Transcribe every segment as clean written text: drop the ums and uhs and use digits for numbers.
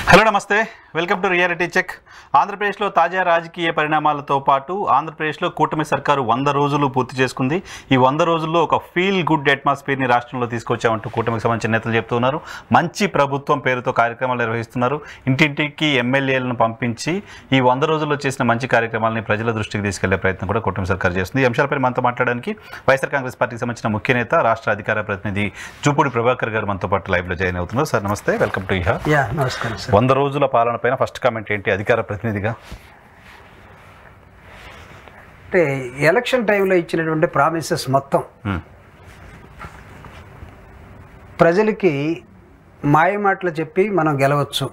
Hello నమస్తే, welcome to reality check. ఆంధ్రప్రదేశ్లో తాజా రాజకీయ పరిణామాలతో పాటు ఆంధ్రప్రదేశ్లో కూటమి సర్కారు 100 రోజులు పూర్తి చేసుకుంది. ఈ 100 రోజుల్లో ఒక ఫీల్ గుడ్ అట్మాస్ఫియర్ని రాష్ట్రంలో తీసుకొచ్చామంటూ కూటమికి సంబంధించిన నేతలు చెప్తున్నారు. మంచి ప్రభుత్వం పేరుతో కార్యక్రమాలు నిర్వహిస్తున్నారు. ఇంటింటికి ఎమ్మెల్యేలను పంపించి ఈ 100 రోజుల్లో చేసిన మంచి కార్యక్రమాలని ప్రజల దృష్టికి తీసుకెళ్లే ప్రయత్నం కూడా కూటమి సర్కారు చేస్తుంది. ఈ అంశాలపై మనతో మాట్లాడడానికి వైఎస్ఆర్ కాంగ్రెస్ పార్టీకి సంబంధించిన ముఖ్య నేత, రాష్ట్ర అధికార ప్రతినిధి జూపూడి ప్రభాకర్ గారు మనతో పాటు లైవ్లో జాయిన్ అవుతున్నారు. సార్ నమస్తే, వెల్కమ్ టు ఇహా. నమస్కారం సార్. 100 రోజుల పాలన పైన ఫస్ట్ కామెంట్ ఏంటి అధికార ప్రతినిధిగా? అంటే ఎలక్షన్ టైంలో ఇచ్చినటువంటి ప్రామిసెస్ మొత్తం ప్రజలకి మాయమాటలు చెప్పి మనం గెలవచ్చు,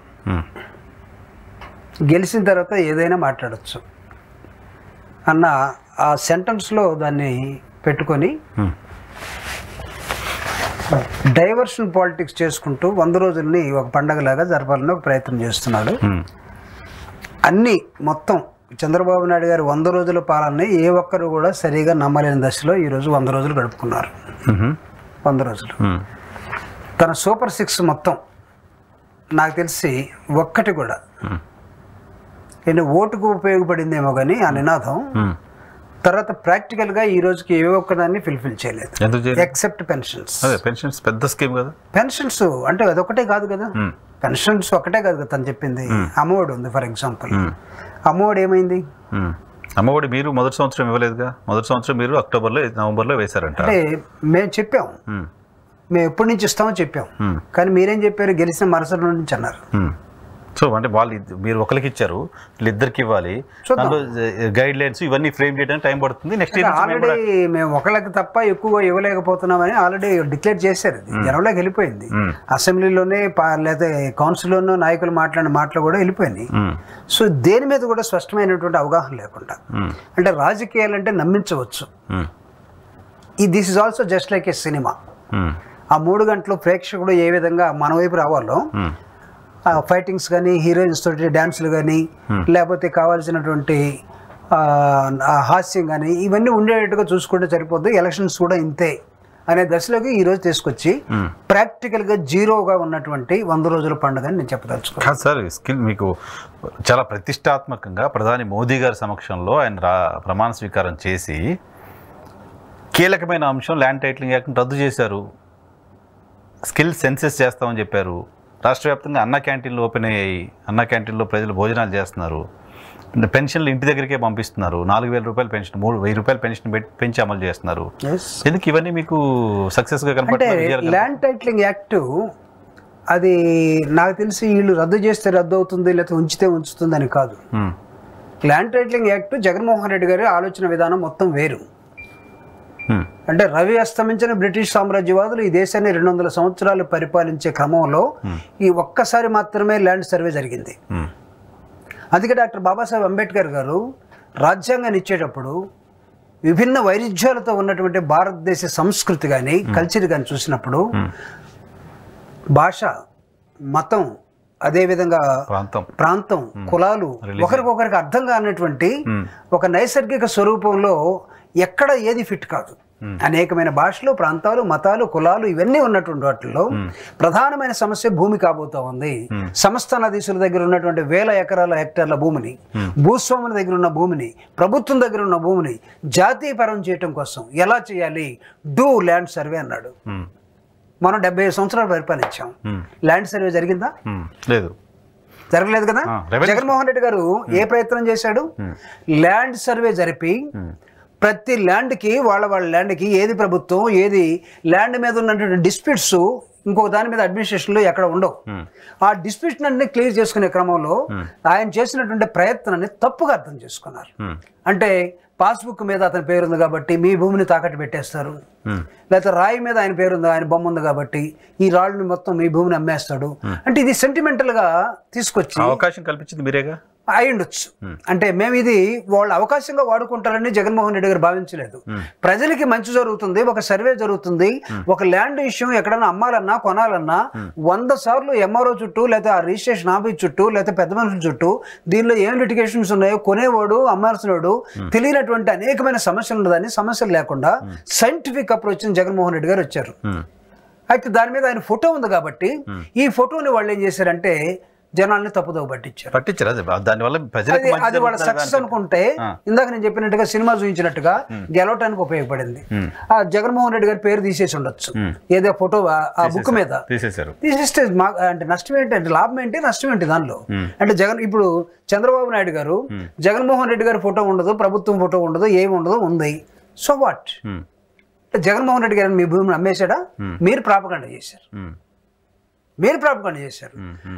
గెలిచిన తర్వాత ఏదైనా మాట్లాడచ్చు అన్న ఆ సెంటెన్స్లో దాన్ని పెట్టుకొని డైవర్షన్ పాలిటిక్స్ చేసుకుంటూ 100 రోజుల్ని ఒక పండగలాగా జరపాలని ఒక ప్రయత్నం చేస్తున్నాడు. అన్నీ మొత్తం చంద్రబాబు నాయుడు గారు 100 రోజుల పాలనని ఏ ఒక్కరు కూడా సరిగా నమ్మలేని దశలో ఈరోజు 100 రోజులు గడుపుకున్నారు. 100 రోజులు తన సూపర్ 6 మొత్తం నాకు తెలిసి ఒక్కటి కూడా ఓటుకు ఉపయోగపడిందేమో కానీ ఆ నినాదం తర్వాత ప్రాక్టికల్గా ఈ రోజుకి ఏ ఒక్కదాన్ని ఫుల్ఫిల్ చేయలేదు, ఎక్సెప్ట్ పెన్షన్స్. పెన్షన్స్ పెద్ద స్కీమ్ కదా. పెన్షన్స్ అంటే అదొకటే కాదు కదా, పెన్షన్స్ ఒకటే కాదు కదా తను చెప్పింది. అమ్మఒడి ఉంది ఫర్ ఎగ్జాంపుల్. అమ్మఒడి ఏమైంది? అమ్మఒడి మీరు మొదటి సంవత్సరం ఇవ్వలేదుగా. మొదటి సంవత్సరం మీరు అక్టోబర్లో నవంబర్లో వేశారంట. అంటే మేము చెప్పాం, మేము ఎప్పటి నుంచి ఇస్తామో చెప్పాం, కానీ మీరేం చెప్పారు? గెలిచిన మరుసటి నుంచి అన్నారు. సో అంటే వాళ్ళు మీరు ఒకరికి ఇచ్చారు, వీళ్ళిద్దరికి ఇవ్వాలి. గైడ్ లైన్స్ ఇవన్నీ ఫ్రేమ్ చేయడానికి టైం పడుతుంది. నెక్స్ట్ ఆల్రెడీ మేము ఒకళ్ళకి తప్ప ఎక్కువ ఇవ్వలేకపోతున్నామని ఆల్రెడీ డిక్లేర్ చేశారు. జనంలోకి వెళ్ళిపోయింది. అసెంబ్లీలోనే లేదా కౌన్సిల్లోనూ నాయకులు మాట్లాడిన మాటలు కూడా వెళ్ళిపోయినాయి. సో దేని మీద కూడా స్పష్టమైనటువంటి అవగాహన లేకుండా, అంటే రాజకీయాలు అంటే నమ్మించవచ్చు. This is also just like a cinema. ఆ 3 గంటలు ప్రేక్షకుడు ఏ విధంగా మన వైపు రావాలో, ఫైటింగ్స్ కానీ, హీరోయిన్స్ తోటి డ్యాన్సులు కానీ, లేకపోతే కావాల్సినటువంటి హాస్యం కానీ, ఇవన్నీ ఉండేటట్టుగా చూసుకుంటే సరిపోద్ది. ఎలక్షన్స్ కూడా ఇంతే అనే దశలోకి ఈరోజు తీసుకొచ్చి ప్రాక్టికల్గా జీరోగా ఉన్నటువంటి 100 రోజుల పండుగ అని నేను చెప్పదలుచుకున్నాను. సార్ స్కిల్ మీకు చాలా ప్రతిష్టాత్మకంగా ప్రధాని మోదీ గారి సమక్షంలో ఆయన ప్రమాణ స్వీకారం చేసి కీలకమైన అంశం ల్యాండ్ టైటిలింగ్ యాక్ట్ని రద్దు చేశారు. స్కిల్ సెన్సెస్ చేస్తామని చెప్పారు. రాష్ట్ర వ్యాప్తంగా అన్న క్యాంటీన్లు ఓపెన్ అయ్యాయి. అన్న క్యాంటీన్లో ప్రజలు భోజనాలు చేస్తున్నారు. పెన్షన్లు ఇంటి దగ్గరికే పంపిస్తున్నారు. 4,000 రూపాయలు పెన్షన్, 3,000 రూపాయలు పెన్షన్ పెంచి అమలు చేస్తున్నారు. ఎందుకు ఇవన్నీ మీకు సక్సెస్గా కనపడుతుంది? ల్యాండ్ టైటిలింగ్ యాక్ట్ అది నాకు తెలిసి వీళ్ళు రద్దు చేస్తే రద్దు అవుతుంది, లేకపోతే ఉంచితే ఉంచుతుంది అని కాదు. Land titling act Jaganmohan Reddy గారి ఆలోచన విధానం మొత్తం వేరు. అంటే రవి అస్తమించిన బ్రిటిష్ సామ్రాజ్యవాదులు ఈ దేశాన్ని 200 సంవత్సరాలు పరిపాలించే క్రమంలో ఈ ఒక్కసారి మాత్రమే ల్యాండ్ సర్వే జరిగింది. అందుకే డాక్టర్ బాబాసాహెబ్ అంబేద్కర్ గారు రాజ్యాంగాన్ని ఇచ్చేటప్పుడు విభిన్న వైరుధ్యాలతో ఉన్నటువంటి భారతదేశ సంస్కృతి కానీ, కల్చర్ కానీ చూసినప్పుడు భాష, మతం, అదేవిధంగా ప్రాంతం, కులాలు ఒకరికొకరికి అర్థం కానటువంటి ఒక నైసర్గిక స్వరూపంలో ఎక్కడ ఏది ఫిట్ కాదు. అనేకమైన భాషలు, ప్రాంతాలు, మతాలు, కులాలు ఇవన్నీ ఉన్నటువంటి వాటిల్లో ప్రధానమైన సమస్య భూమి కాబోతా ఉంది. సంస్థానాధీశుల దగ్గర ఉన్నటువంటి 1000 ఎకరాల హెక్టార్ల భూమిని, భూస్వాముల దగ్గర ఉన్న భూమిని, ప్రభుత్వం దగ్గర ఉన్న భూమిని జాతీయపరం చేయటం కోసం ఎలా చేయాలి? డూ ల్యాండ్ సర్వే అన్నాడు. మనం 75 సంవత్సరాలు పరిపాలించాం. ల్యాండ్ సర్వే జరిగిందా? లేదు, జరగలేదు కదా. జగన్మోహన్ రెడ్డి గారు ఏ ప్రయత్నం చేశాడు? ల్యాండ్ సర్వే జరిపి ప్రతి ల్యాండ్కి వాళ్ళ ల్యాండ్కి ఏది ప్రభుత్వం, ఏది ల్యాండ్ మీద ఉన్నటువంటి డిస్ప్యూట్స్ ఇంకొక దాని మీద అడ్మినిస్ట్రేషన్లో ఎక్కడ ఉండవు. ఆ డిస్ప్యూట్స్ అన్ని క్లియర్ చేసుకునే క్రమంలో ఆయన చేసినటువంటి ప్రయత్నాన్ని తప్పుగా అర్థం చేసుకున్నారు. అంటే పాస్బుక్ మీద అతని పేరుంది కాబట్టి మీ భూమిని తాకట్టు పెట్టేస్తారు, లేకపోతే రాయి మీద ఆయన పేరుంది, ఆయన బొమ్మ ఉంది కాబట్టి ఈ రాళ్ళని మొత్తం మీ భూమిని అమ్మేస్తాడు. అంటే ఇది సెంటిమెంటల్గా తీసుకొచ్చి అవకాశం కల్పించింది మీరేగా. అయి ఉండొచ్చు. అంటే మేము ఇది వాళ్ళు అవకాశంగా వాడుకుంటారని జగన్మోహన్ రెడ్డి గారు భావించలేదు. ప్రజలకి మంచి జరుగుతుంది, ఒక సర్వే జరుగుతుంది, ఒక ల్యాండ్ విషయం ఎక్కడన్నా అమ్మాలన్నా కొనాలన్నా 100 సార్లు ఎంఆర్ఓ చుట్టూ, లేకపోతే ఆ రిజిస్ట్రేషన్ ఆఫీస్ చుట్టూ, లేకపోతే పెద్ద మనుషుల చుట్టూ దీనిలో ఏం లిటిగేషన్స్ ఉన్నాయో కొనేవాడు, అమ్మాల్సినవాడు తెలియనటువంటి అనేకమైన సమస్యలు ఉన్నదాన్ని సమస్యలు లేకుండా సైంటిఫిక్ అప్రోచ్ జగన్మోహన్ రెడ్డి గారు వచ్చారు. అయితే దాని మీద ఆయన ఫోటో ఉంది కాబట్టి ఈ ఫోటోని వాళ్ళు ఏం చేశారంటే జనాల్ని తప్పుదోవ పట్టించారు. దానివల్ల అది వాళ్ళ సక్సెస్ అనుకుంటే ఇందాక నేను చెప్పినట్టుగా సినిమా చూపించినట్టుగా గెలవటానికి ఉపయోగపడింది. ఆ జగన్మోహన్ రెడ్డి గారి పేరు తీసేసి ఉండొచ్చు ఏదో ఫోటో ఆ బుక్ మీద తీసేస్తే అంటే నష్టం ఏంటి, అంటే లాభం ఏంటి, నష్టం ఏంటి దానిలో? అంటే ఇప్పుడు చంద్రబాబు నాయుడు గారు జగన్మోహన్ రెడ్డి గారి ఫోటో ఉండదు, ప్రభుత్వం ఫోటో ఉండదు, ఏమి ఉండదు, ఉంది. So what? జగన్మోహన్ రెడ్డి గారిని మీ భూమిని అమ్మేశాడా? మీరు ప్రాపగండ చేశారు, మీరు ప్రాపగండ చేశారు.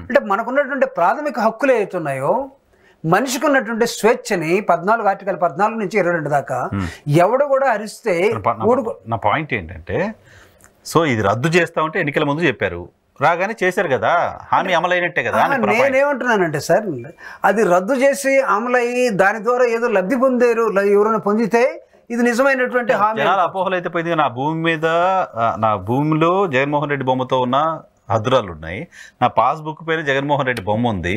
అంటే మనకున్నటువంటి ప్రాథమిక హక్కులు ఏవైతున్నాయో, మనిషికి ఉన్నటువంటి స్వేచ్ఛని 14 ఆర్టికల్ 14 నుంచి 22 దాకా ఎవడు కూడా హరిస్తే. నా పాయింట్ ఏంటంటే, సో ఇది రద్దు చేస్తామంటే ఎన్నికల ముందు చెప్పారు, రాగానే చేశారు కదా, హామీ అమలైనట్టే కదా. నేనేమంటున్నానంటే సార్, అది రద్దు చేసి అమలయ్యి దాని ద్వారా ఏదో లబ్ధి పొందారు, ఎవరైనా పొందితే ఇది నిజమైనటువంటి హామీ. అపోహలు అయితే పోయింది. నా భూమి మీద, నా భూమిలో జగన్మోహన్ రెడ్డి బొమ్మతో ఉన్న హద్దురాలు ఉన్నాయి, నా పాస్బుక్ పైన జగన్మోహన్ రెడ్డి బొమ్మ ఉంది,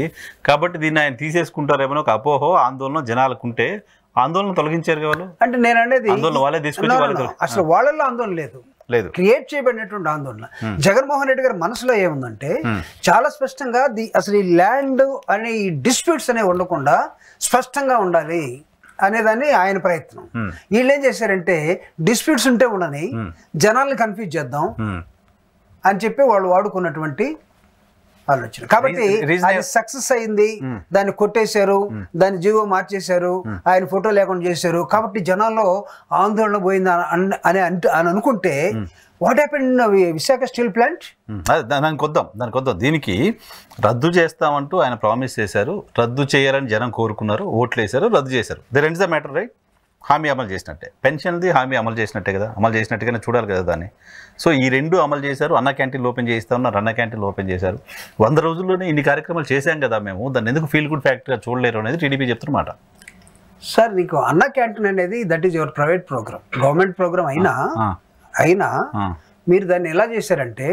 కాబట్టి దీన్ని ఆయన తీసేసుకుంటారేమో ఒక అపోహ, ఆందోళన జనాలకుంటే ఆందోళన తొలగించారు వాళ్ళు. అంటే నేను అనేది ఆందోళన వాళ్ళే తీసుకొచ్చి అసలు వాళ్ళల్లో ఆందోళన లేదు, క్రియేట్ చేయబడినటువంటి ఆందోళన. జగన్మోహన్ రెడ్డి గారి మనసులో ఏముందంటే చాలా స్పష్టంగా అసలు ఈ ల్యాండ్ అనే ఈ డిస్ప్యూట్స్ అనేవి ఉండకుండా స్పష్టంగా ఉండాలి అనేదాన్ని ఆయన ప్రయత్నం. వీళ్ళు ఏం చేశారంటే డిస్ప్యూట్స్ ఉంటే ఉండని, జనాల్ని కన్ఫ్యూజ్ చేద్దాం అని చెప్పి వాళ్ళు వాడుకున్నటువంటి ఆలోచన. కాబట్టి అది సక్సెస్ అయింది, దాన్ని కొట్టేశారు, దాన్ని జీవో మార్చేశారు, ఆయన ఫోటో లేకుండా చేశారు. కాబట్టి జనాల్లో ఆందోళన పోయింది అని అనుకుంటే what happened Visakha steel plant? దానికి వద్దాం. దీనికి రద్దు చేస్తామంటూ ఆయన ప్రామిస్ చేశారు, రద్దు చేయాలని జనం కోరుకున్నారు, ఓట్లు వేశారు, రద్దు చేశారు. They ends the matter, right? హామీ అమలు చేసినట్టే, పెన్షన్ది హామీ అమలు చేసినట్టే కదా, అమలు చేసినట్టుగానే చూడాలి కదా దాన్ని. సో ఈ రెండు అమలు చేశారు. అన్న క్యాంటీన్లు ఓపెన్ చేయిస్తా ఉన్నారు, అన్న క్యాంటీన్లు ఓపెన్ చేశారు. 100 రోజుల్లోనే ఇన్ని కార్యక్రమాలు చేశాం కదా మేము, దాన్ని ఎందుకు ఫీల్ గుడ్ ఫ్యాక్టరీగా చూడలేరు అనేది టీడీపీ చెప్తున్నమాట. సార్ నీకు అన్న క్యాంటీన్ అనేది that is your private program, government program అయినా మీరు దాన్ని ఎలా చేశారంటే,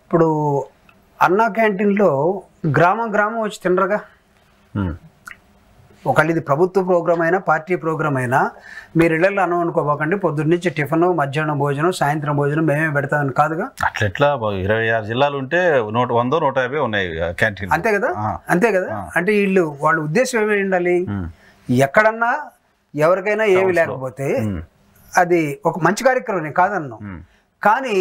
ఇప్పుడు అన్నా క్యాంటీన్లో గ్రామం వచ్చి తినరుగా. ఒకళ్ళు ఇది ప్రభుత్వ ప్రోగ్రామ్ అయినా పార్టీ ప్రోగ్రామ్ అయినా మీరు ఇళ్ళల్లో అన్నం అనుకోపోకండి, పొద్దున్నుంచి టిఫిన్, మధ్యాహ్నం భోజనం, సాయంత్రం భోజనం మేమే పెడతామని కాదుగా. అట్లా 26 జిల్లాలు ఉంటే 100, 150 ఉన్నాయి క్యాంటీన్. అంతే కదా. అంటే వాళ్ళ ఉద్దేశం ఏమై ఉండాలి, ఎక్కడన్నా ఎవరికైనా ఏమి లేకపోతే అది ఒక మంచి కార్యక్రమం కాదన్నాం, కానీ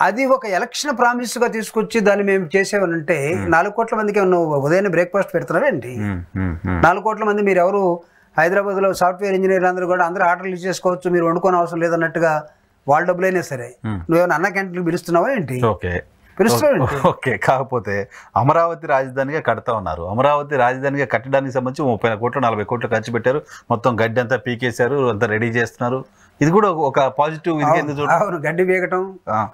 అది ఒక ఎలక్షన్ ప్రామిస్గా తీసుకొచ్చి దాన్ని మేము చేసేవనంటే 4 కోట్ల మందికి నువ్వు ఉదయాన్నే బ్రేక్ఫాస్ట్ పెడుతున్నావేంటి? 4 కోట్ల మంది మీరు ఎవరు హైదరాబాద్లో సాఫ్ట్వేర్ ఇంజనీర్లు అందరూ కూడా అందరూ ఆర్డర్లు చేసుకోవచ్చు, మీరు వండుకోని అవసరం లేదన్నట్టుగా వాళ్ళ డబ్బులైనా సరే నువ్వేమైనా అన్న క్యాంటీన్లు పిలుస్తున్నావా ఏంటి? ఓకే, కాకపోతే అమరావతి రాజధానిగా కడతా ఉన్నారు. అమరావతి రాజధానిగా కట్టడానికి సంబంధించి 30 కోట్లు 40 కోట్లు ఖర్చు పెట్టారు, మొత్తం గడ్డి అంతా పీకేశారు, అంతా రెడీ చేస్తున్నారు. ఇది కూడా ఒక పాజిటివ్. అవును, గడ్డి పీకటం,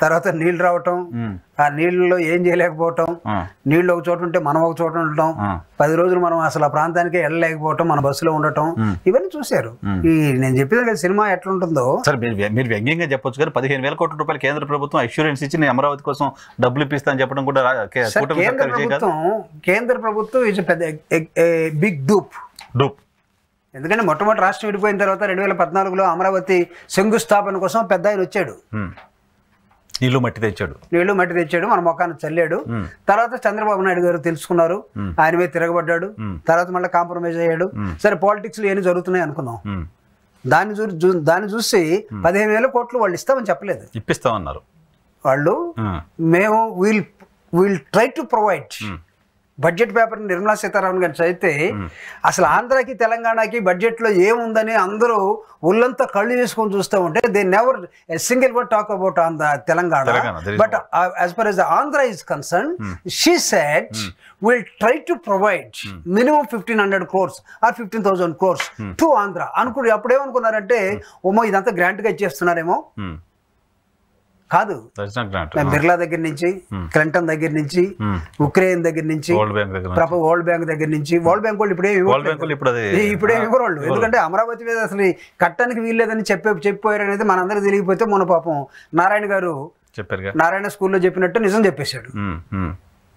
తర్వాత నీళ్లు రావటం, ఆ నీళ్ళలో ఏం చేయలేకపోవటం, నీళ్ళు ఒక చోట ఉంటే మనం ఒక చోట ఉండటం, 10 రోజులు మనం అసలు ఆ ప్రాంతానికి వెళ్ళలేకపోవటం, మన బస్సులో ఉండటం, ఇవన్నీ చూశారు. ఈ నేను చెప్పిన కదా సినిమా ఎట్లుంటుందో. సరే మీరు వ్యంగ్యంగా చెప్పొచ్చు కానీ 15,000 కోట్ల రూపాయలు కేంద్ర ప్రభుత్వం అష్యూరెన్స్ ఇచ్చి నేను అమరావతి కోసం డబ్బులు ఇప్పిస్తా అని చెప్పడం కూడా కేంద్ర ప్రభుత్వం ఇస్ పెద్ద బిగ్ డూప్. ఎందుకంటే మొట్టమొదటి రాష్ట్రం విడిపోయిన తర్వాత 2014లో అమరావతి శంకుస్థాపన కోసం పెద్ద ఆయన వచ్చాడు, నీళ్లు మట్టి తెచ్చాడు, మన మొఖాన్ని చల్లాడు. తర్వాత చంద్రబాబు నాయుడు గారు తెలుసుకున్నారు, ఆయన మీద తిరగబడ్డాడు, తర్వాత మళ్ళీ కాంప్రమైజ్ అయ్యాడు. సరే పాలిటిక్స్ లో ఏమి జరుగుతున్నాయి అనుకుందాం, దాన్ని చూసి 15,000 కోట్లు వాళ్ళు ఇస్తామని చెప్పలేదు, ఇప్పిస్తామన్నారు వాళ్ళు. మేము will try to provide. Budget paper Nirmala Sitharaman గారు చదివితే అసలు ఆంధ్రాకి తెలంగాణకి బడ్జెట్లో ఏముందని అందరూ ఒళ్ళంతా కళ్ళు చేసుకొని చూస్తూ ఉంటే they never single word talk about Telangana. But as far as Andhra is concern, she said will try to provide minimum 1,500 crores or 15,000 crores to Andhra అనుకుని. అప్పుడేమనుకున్నారంటే ఓమో ఇదంతా గ్రాంట్గా ఇచ్చేస్తున్నారేమో. కాదు, బిర్లా దగ్గర నుంచి, క్లింటన్ దగ్గర నుంచి, ఉక్రెయిన్ దగ్గర నుంచి, వరల్డ్ బ్యాంక్ దగ్గర నుంచి. వరల్డ్ బ్యాంక్ వాళ్ళు ఇప్పుడేమి ఇవ్వరు వాళ్ళు, ఎందుకంటే అమరావతి మీద అసలు కట్టడానికి వీల్లేదని చెప్పిపోయారు అనేది మనందరూ తెలియకపోతే మొన్న పాపం నారాయణ గారు నారాయణ స్కూల్లో చెప్పినట్టు నిజం చెప్పేశాడు.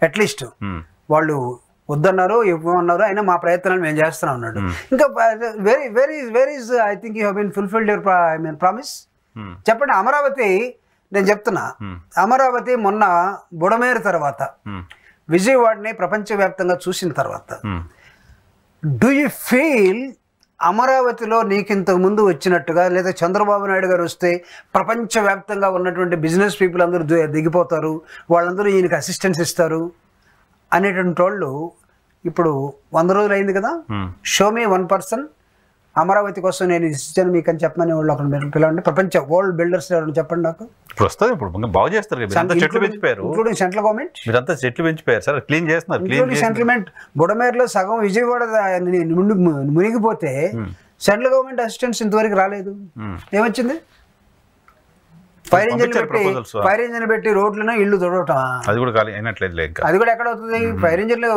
అట్లీస్ట్ వాళ్ళు వద్దన్నారు, ఇవ్వమన్నారు, అయినా మా ప్రయత్నాలు మేము చేస్తున్నాం అన్నాడు. ఇంకా very I think you have been fulfilled your promise. చెప్పండి, అమరావతి నేను చెప్తున్నా, అమరావతి మొన్న బుడమేరు తర్వాత విజయవాడని ప్రపంచవ్యాప్తంగా చూసిన తర్వాత డూ యూ ఫీల్ అమరావతిలో నీకు ఇంతకు ముందు వచ్చినట్టుగా, లేదా చంద్రబాబు నాయుడు గారు వస్తే ప్రపంచవ్యాప్తంగా ఉన్నటువంటి బిజినెస్ పీపుల్ అందరూ దిగిపోతారు, వాళ్ళందరూ ఈయనకి అసిస్టెన్స్ ఇస్తారు అనేటువంటి వాళ్ళు ఇప్పుడు 100 రోజులు అయింది కదా, షో మీ 1 పర్సన్ అమరావతి కోసం నేను ఇచ్చాను మీకు అని చెప్పమని వాళ్ళు ఒకరు మీరు పిలవండి, ప్రపంచ వరల్డ్ బిల్డర్స్ ఎవరైనా చెప్పండి నాకు. ఇప్పుడు బాగు చేస్తారు, చెట్లు పెంచిపోయారు, ఇంక్లూడింగ్ సెంట్రల్ గవర్నమెంట్, మీరంతా చెట్లు పెంచిపోయారు సార్, క్లీన్ చేస్తున్నారు, ఇంక్లూడింగ్ సెంట్రల్మెంట్. బుడమేరులో సగం విజయవాడ మునిగిపోతే సెంట్రల్ గవర్నమెంట్ అసిస్టెన్స్ ఇంతవరకు రాలేదు. ఏమొచ్చింది? ఫైర్ ఇంజిన్ పెట్టి రోడ్లను ఇల్లు తొడవటం, అది కూడా అయినట్లేదు. అది కూడా ఎక్కడ అవుతుంది? ఫైర్ ఇంజిన్లు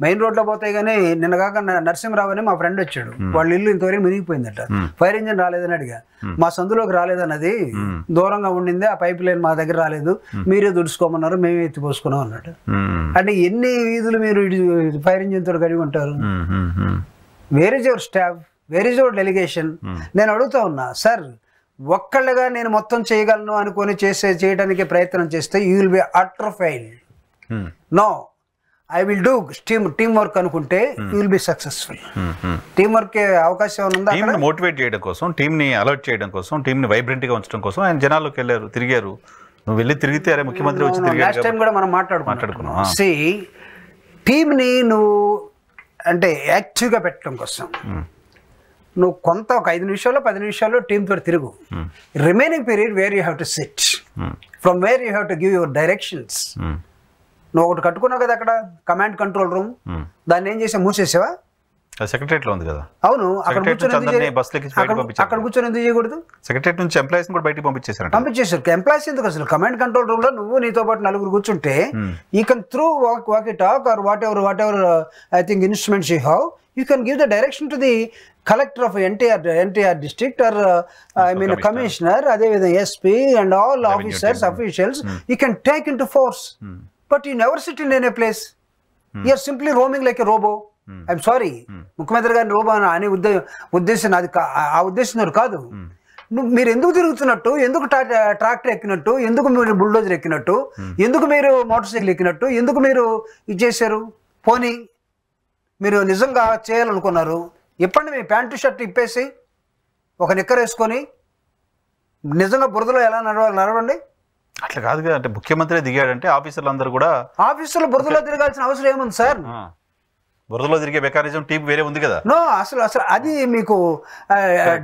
మెయిన్ రోడ్ లో పోతాయి. కానీ నిన్న కాక నరసింహరావు అని మా ఫ్రెండ్ వచ్చాడు, వాళ్ళ ఇల్లు ఇంతవరకు మునిగిపోయిందట. ఫైర్ ఇంజిన్ రాలేదని అడిగా, మా సందులోకి రాలేదన్నది, దూరంగా ఉండింది, ఆ పైప్ లైన్ మా దగ్గర రాలేదు, మీరే దుడుచుకోమన్నారు, మేమే ఎత్తిపోసుకున్నాం అన్నట్టు. అంటే ఎన్ని వీధులు మీరు ఫైర్ ఇంజిన్ తోటి కలిగి ఉంటారు? Where is your staff, where is your delegation? నేను అడుగుతా ఉన్నా సార్, ఒక్కళ్ళగా నేను మొత్తం చేయగలను అనుకొని చేయడానికి ప్రయత్నం చేస్తే you will be utter fail. No, I will do team work అనుకుంటే you will be successful. Team work అవకాశం ఉందా? మోటివేట్ చేయడం కోసం, టీమ్ ని అలర్ట్ చేయడం కోసం, టీమ్ ని వైబ్రెంట్ గా ఉంచడం కోసం ఆయన జనాల్లోకి వెళ్ళారు, తిరిగారు. నువ్వు వెళ్ళి తిరిగితే అరే ముఖ్యమంత్రి వచ్చి తిరిగారు. లాస్ట్ టైం కూడా మనం మాట్లాడుకున్నాం. సి, టీమ్ ని నువ్వు అంటే యాక్టివ్గా పెట్టడం కోసం నువ్వు కొంత ఒక 5 నిమిషాలు 10 నిమిషాలు టీమ్ తోటి తిరుగు. Remaining period where you have to SIT, from where you have to give your directions. నువ్వు ఒకటి కట్టుకున్నావు కదా అక్కడ కమాండ్ కంట్రోల్ రూమ్, దాన్ని ఏం చేసా? మూసేసావా? సెక్రటరియట్ లో ఉంది కదా. అవును, అక్కడ కూర్చొని ఎందుకు చేయకూడదు? సెక్రటరియట్ నుంచి ఎంప్లాయీస్ కూడా బయటికి పంపించేశారు. ఎంప్లాయీస్ ఎందుకు? అసలు కమాండ్ కంట్రోల్ రూమ్ లో నువ్వు నీతో పాటు 4 కూర్చుంటే you can through walkie talk or whatever I think instruments you have, you can give the direction to the collector of NTR district or I mean commissioner, అదేవిధంగా SP and all officers officials you can take in to force. But you never sit in any place, you are simply roaming like a robo. I'm sorry, ముఖ్యమంత్రి గారిని robo అనే ఉద్దేశం అది, ఆ ఉద్దేశం కాదు. మీరు ఎందుకు తిరుగుతున్నట్టు, ఎందుకు ట్రాక్టర్ ఎక్కినట్టు, ఎందుకు మీరు బుల్డోజర్ ఎక్కినట్టు, ఎందుకు మీరు మోటార్ సైకిల్ ఎక్కినట్టు, ఎందుకు మీరు ఇది చేశారు? పోనీ మీరు నిజంగా చేయాలనుకున్నారు, ఇప్పండి మీ ప్యాంటు షర్ట్ ఇప్పేసి ఒక నిక్కర్ వేసుకొని నిజంగా బురదలో ఎలా నడవండి. అట్లా కాదు కదా, అంటే ముఖ్యమంత్రి దిగాడంటే ఆఫీసర్లు అందరూ కూడా, ఆఫీసర్లు బురదలో తిరగాల్సిన అవసరం ఏముంది సార్? బురదలో తిరిగే మెకానిజం టీం వేరే ఉంది కదా. నో, అసలు అది మీకు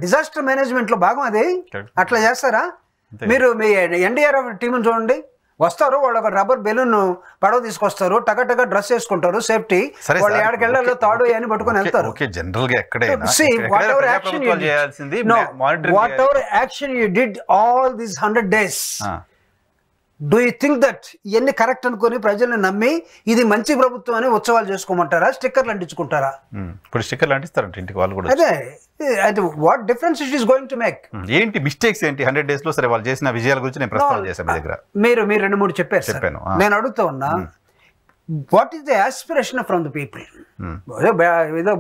డిజాస్టర్ మేనేజ్మెంట్ లో భాగం. అది అట్లా చేస్తారా మీరు? మీ ఎన్డీఆర్ఎఫ్ టీంని చూడండి, వస్తారు వాళ్ళు, ఒక రబ్బర్ బెలూన్ పడవ తీసుకొస్తారు, టక డ్రెస్ వేసుకుంటారు, సేఫ్టీ, వాళ్ళు ఏడకెళ్ళలో తాడు అని పట్టుకొని వెళ్తారు. What ever action you did all these 100 days, do you think that ఇవన్నీ కరెక్ట్ అనుకుని ప్రజల్ని నమ్మి ఇది మంచి ప్రభుత్వం అని ఉత్సవాలు చేసుకోమంటారా? స్టిక్కర్లు అంటించుకుంటారా? ఇప్పుడు స్టిక్కర్లు అంటిస్తారంట ఇంటికి వాళ్ళు కూడా. అదే, what difference it is going to make? ఏంటి మిస్టేక్స్ ఏంటి 100 days లో? సరే, వాళ్ళు చేసిన విజయాల గురించి నేను ప్రస్తావన చేశాను మీ దగ్గర. మీరు 2-3 చెప్పాను. నేను అడుగుతా ఉన్నా, what is the aspiration from the people? ఏదో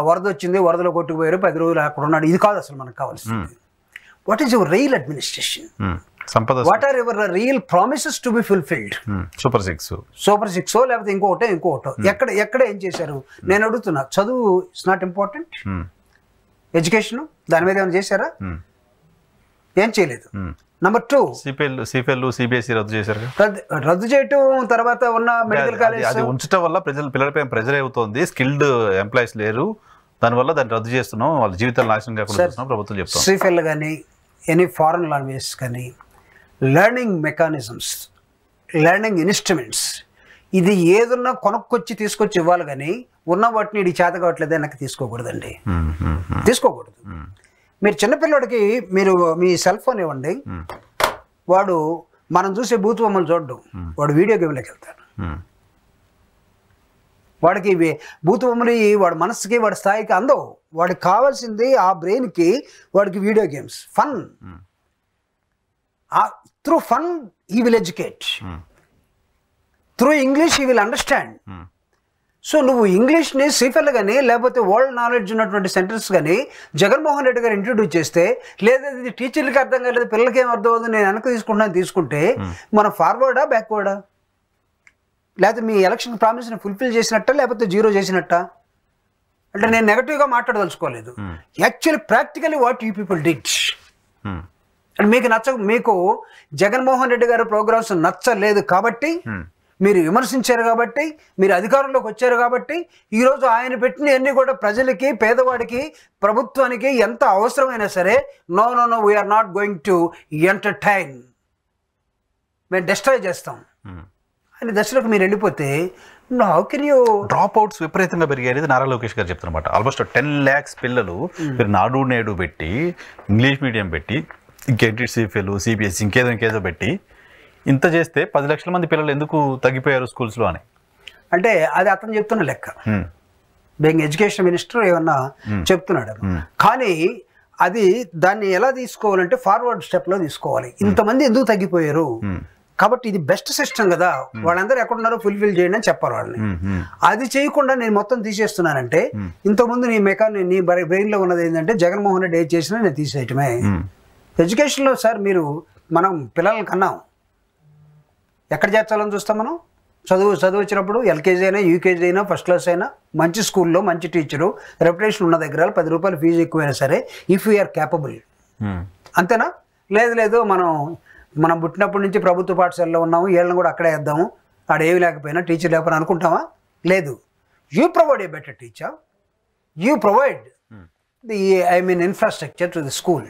వరద వచ్చింది, వరదలో కొట్టుకుపోయారు, 10 రోజులు అక్కడ ఉన్నాడు, ఇది కాదు అసలు మనకు కావాల్సింది. What is your real administration? What are your real promises to be fulfilled? Super 6 లేకపోతే ఇంకోటో ఎక్కడ ఏం చేశారు? నేను అడుగుతున్నా, చదువు ఇట్స్ నాట్ ఇంపార్టెంట్, ఎడ్యుకేషన్ దాని మీద ఏమైనా చేశారా? ఏం చేయలేదు. నెంబర్ 2, సిపిఎల్ సిబిఎస్ఈ రద్దు చేశారు. రద్దు చేయటం, తర్వాత ఉన్న మెడికల్ కాలేజ్ అది ఉంచడం వల్ల పిల్లలపై ప్రెజర్ అవుతుంది, స్కిల్డ్ ఎంప్లాయీస్ లేరు, దానివల్ల దాన్ని రద్దు చేస్తున్నాం, వాళ్ళ జీవితాలు నాశనం కాకుండా ప్రభుత్వం చెప్తాం. సిపిఎల్ కానీ ఎనీ ఫారెన్ లాంగ్వేజ్ కానీ, లెర్నింగ్ మెకానిజమ్స్, లెర్నింగ్ ఇన్స్ట్రుమెంట్స్, ఇది ఏదన్నా కొనుక్కొచ్చి తీసుకొచ్చి ఇవ్వాలి, కానీ ఉన్న వాటిని ఇది చేత కావట్లేదు వెనక్కి తీసుకోకూడదండి, తీసుకోకూడదు. మీరు చిన్నపిల్లడికి మీరు మీ సెల్ ఫోన్ ఇవ్వండి, వాడు మనం చూసే బూత్ బొమ్మలు చూడడం, వాడు వీడియో గేమ్లోకి వెళ్తాడు. వాడికి బూత్ బొమ్మలు వాడి మనసుకి వాడి స్థాయికి అందవు. వాడికి కావాల్సింది ఆ బ్రెయిన్కి, వాడికి video games, fun. Through fun he will educate, through English he will understand. So నువ్వు ఇంగ్లీష్ని సిఫెల్ కానీ లేకపోతే వరల్డ్ నాలెడ్జ్ ఉన్నటువంటి సెంటర్స్ కానీ జగన్మోహన్ రెడ్డి గారు ఇంట్రడ్యూస్ చేస్తే, లేదా ఇది టీచర్లకి అర్థం కాలేదు, పిల్లలకి ఏం అర్థం అవుతుంది, నేను వెనక్కి తీసుకుంటే మనం ఫార్వర్డా బ్యాక్వర్డా? లేకపోతే మీ ఎలక్షన్ ప్రామిస్ని ఫుల్ఫిల్ చేసినట్ట లేకపోతే జీరో చేసినట్ట? అంటే నేను నెగటివ్గా మాట్లాడదలుచుకోలేదు. Actually practically what you people did. And మీకు జగన్మోహన్ రెడ్డి గారి ప్రోగ్రామ్స్ నచ్చలేదు కాబట్టి, మీరు విమర్శించారు కాబట్టి, మీరు అధికారంలోకి వచ్చారు కాబట్టి, ఈరోజు ఆయన పెట్టినవన్నీ కూడా ప్రజలకి, పేదవాడికి, ప్రభుత్వానికి ఎంత అవసరమైనా సరే no we're not going to entertain, మేము డిస్ట్రాయ్ చేస్తాం అని దశలోకి మీరు వెళ్ళిపోతే how can you? Drop outs విపరీతంగా పెరిగాయి నారా లోకేష్ గారు చెప్తున్నమాట. ఆల్మోస్ట్ 10 lakhs పిల్లలు మీరు నాడు నేడు పెట్టి, ఇంగ్లీష్ మీడియం పెట్టి, ఇంకేంటి సిఫెలు, సిబిఎస్ఈ ఇంకేదో పెట్టి ఇంత చేస్తే 10 లక్షల మంది పిల్లలు ఎందుకు తగ్గిపోయారు స్కూల్స్లో అని. అంటే అది అతను చెప్తున్న లెక్క, బీయింగ్ ఎడ్యుకేషన్ మినిస్టర్ ఏమన్నా చెప్తున్నాడు. కానీ అది దాన్ని ఎలా తీసుకోవాలంటే ఫార్వర్డ్ స్టెప్లో తీసుకోవాలి. ఇంతమంది ఎందుకు తగ్గిపోయారు కాబట్టి ఇది బెస్ట్ సిస్టమ్ కదా, వాళ్ళందరూ ఎక్కడున్నారో ఫుల్ఫిల్ చేయండి అని చెప్పాలి వాళ్ళని. అది చేయకుండా నేను మొత్తం తీసేస్తున్నానంటే, ఇంతకుముందు నీ బ్రెయిన్లో ఉన్నది ఏంటంటే జగన్మోహన్ రెడ్డి ఏది చేసినా నేను తీసేయటమే. ఎడ్యుకేషన్లో సార్ మీరు మనం పిల్లల్ని కన్నాం, ఎక్కడ చేర్చాలని చూస్తాం మనం? చదువు వచ్చినప్పుడు ఎల్కేజీ అయినా, యూకేజీ అయినా, ఫస్ట్ క్లాస్ అయినా మంచి స్కూల్లో మంచి టీచరు, రెప్యుటేషన్ ఉన్న దగ్గర 10 రూపాయలు ఫీజు ఎక్కువైనా సరే ఇఫ్ యూఆర్ క్యాపబుల్, అంతేనా? లేదు మనం పుట్టినప్పటి నుంచి ప్రభుత్వ పాఠశాలలో ఉన్నాము, ఏళ్ళని కూడా అక్కడే వేద్దాము, ఆడేమి లేకపోయినా టీచర్ లేకపోయినా అనుకుంటామా? లేదు. You provide a better teacher, you provide infrastructure to the school.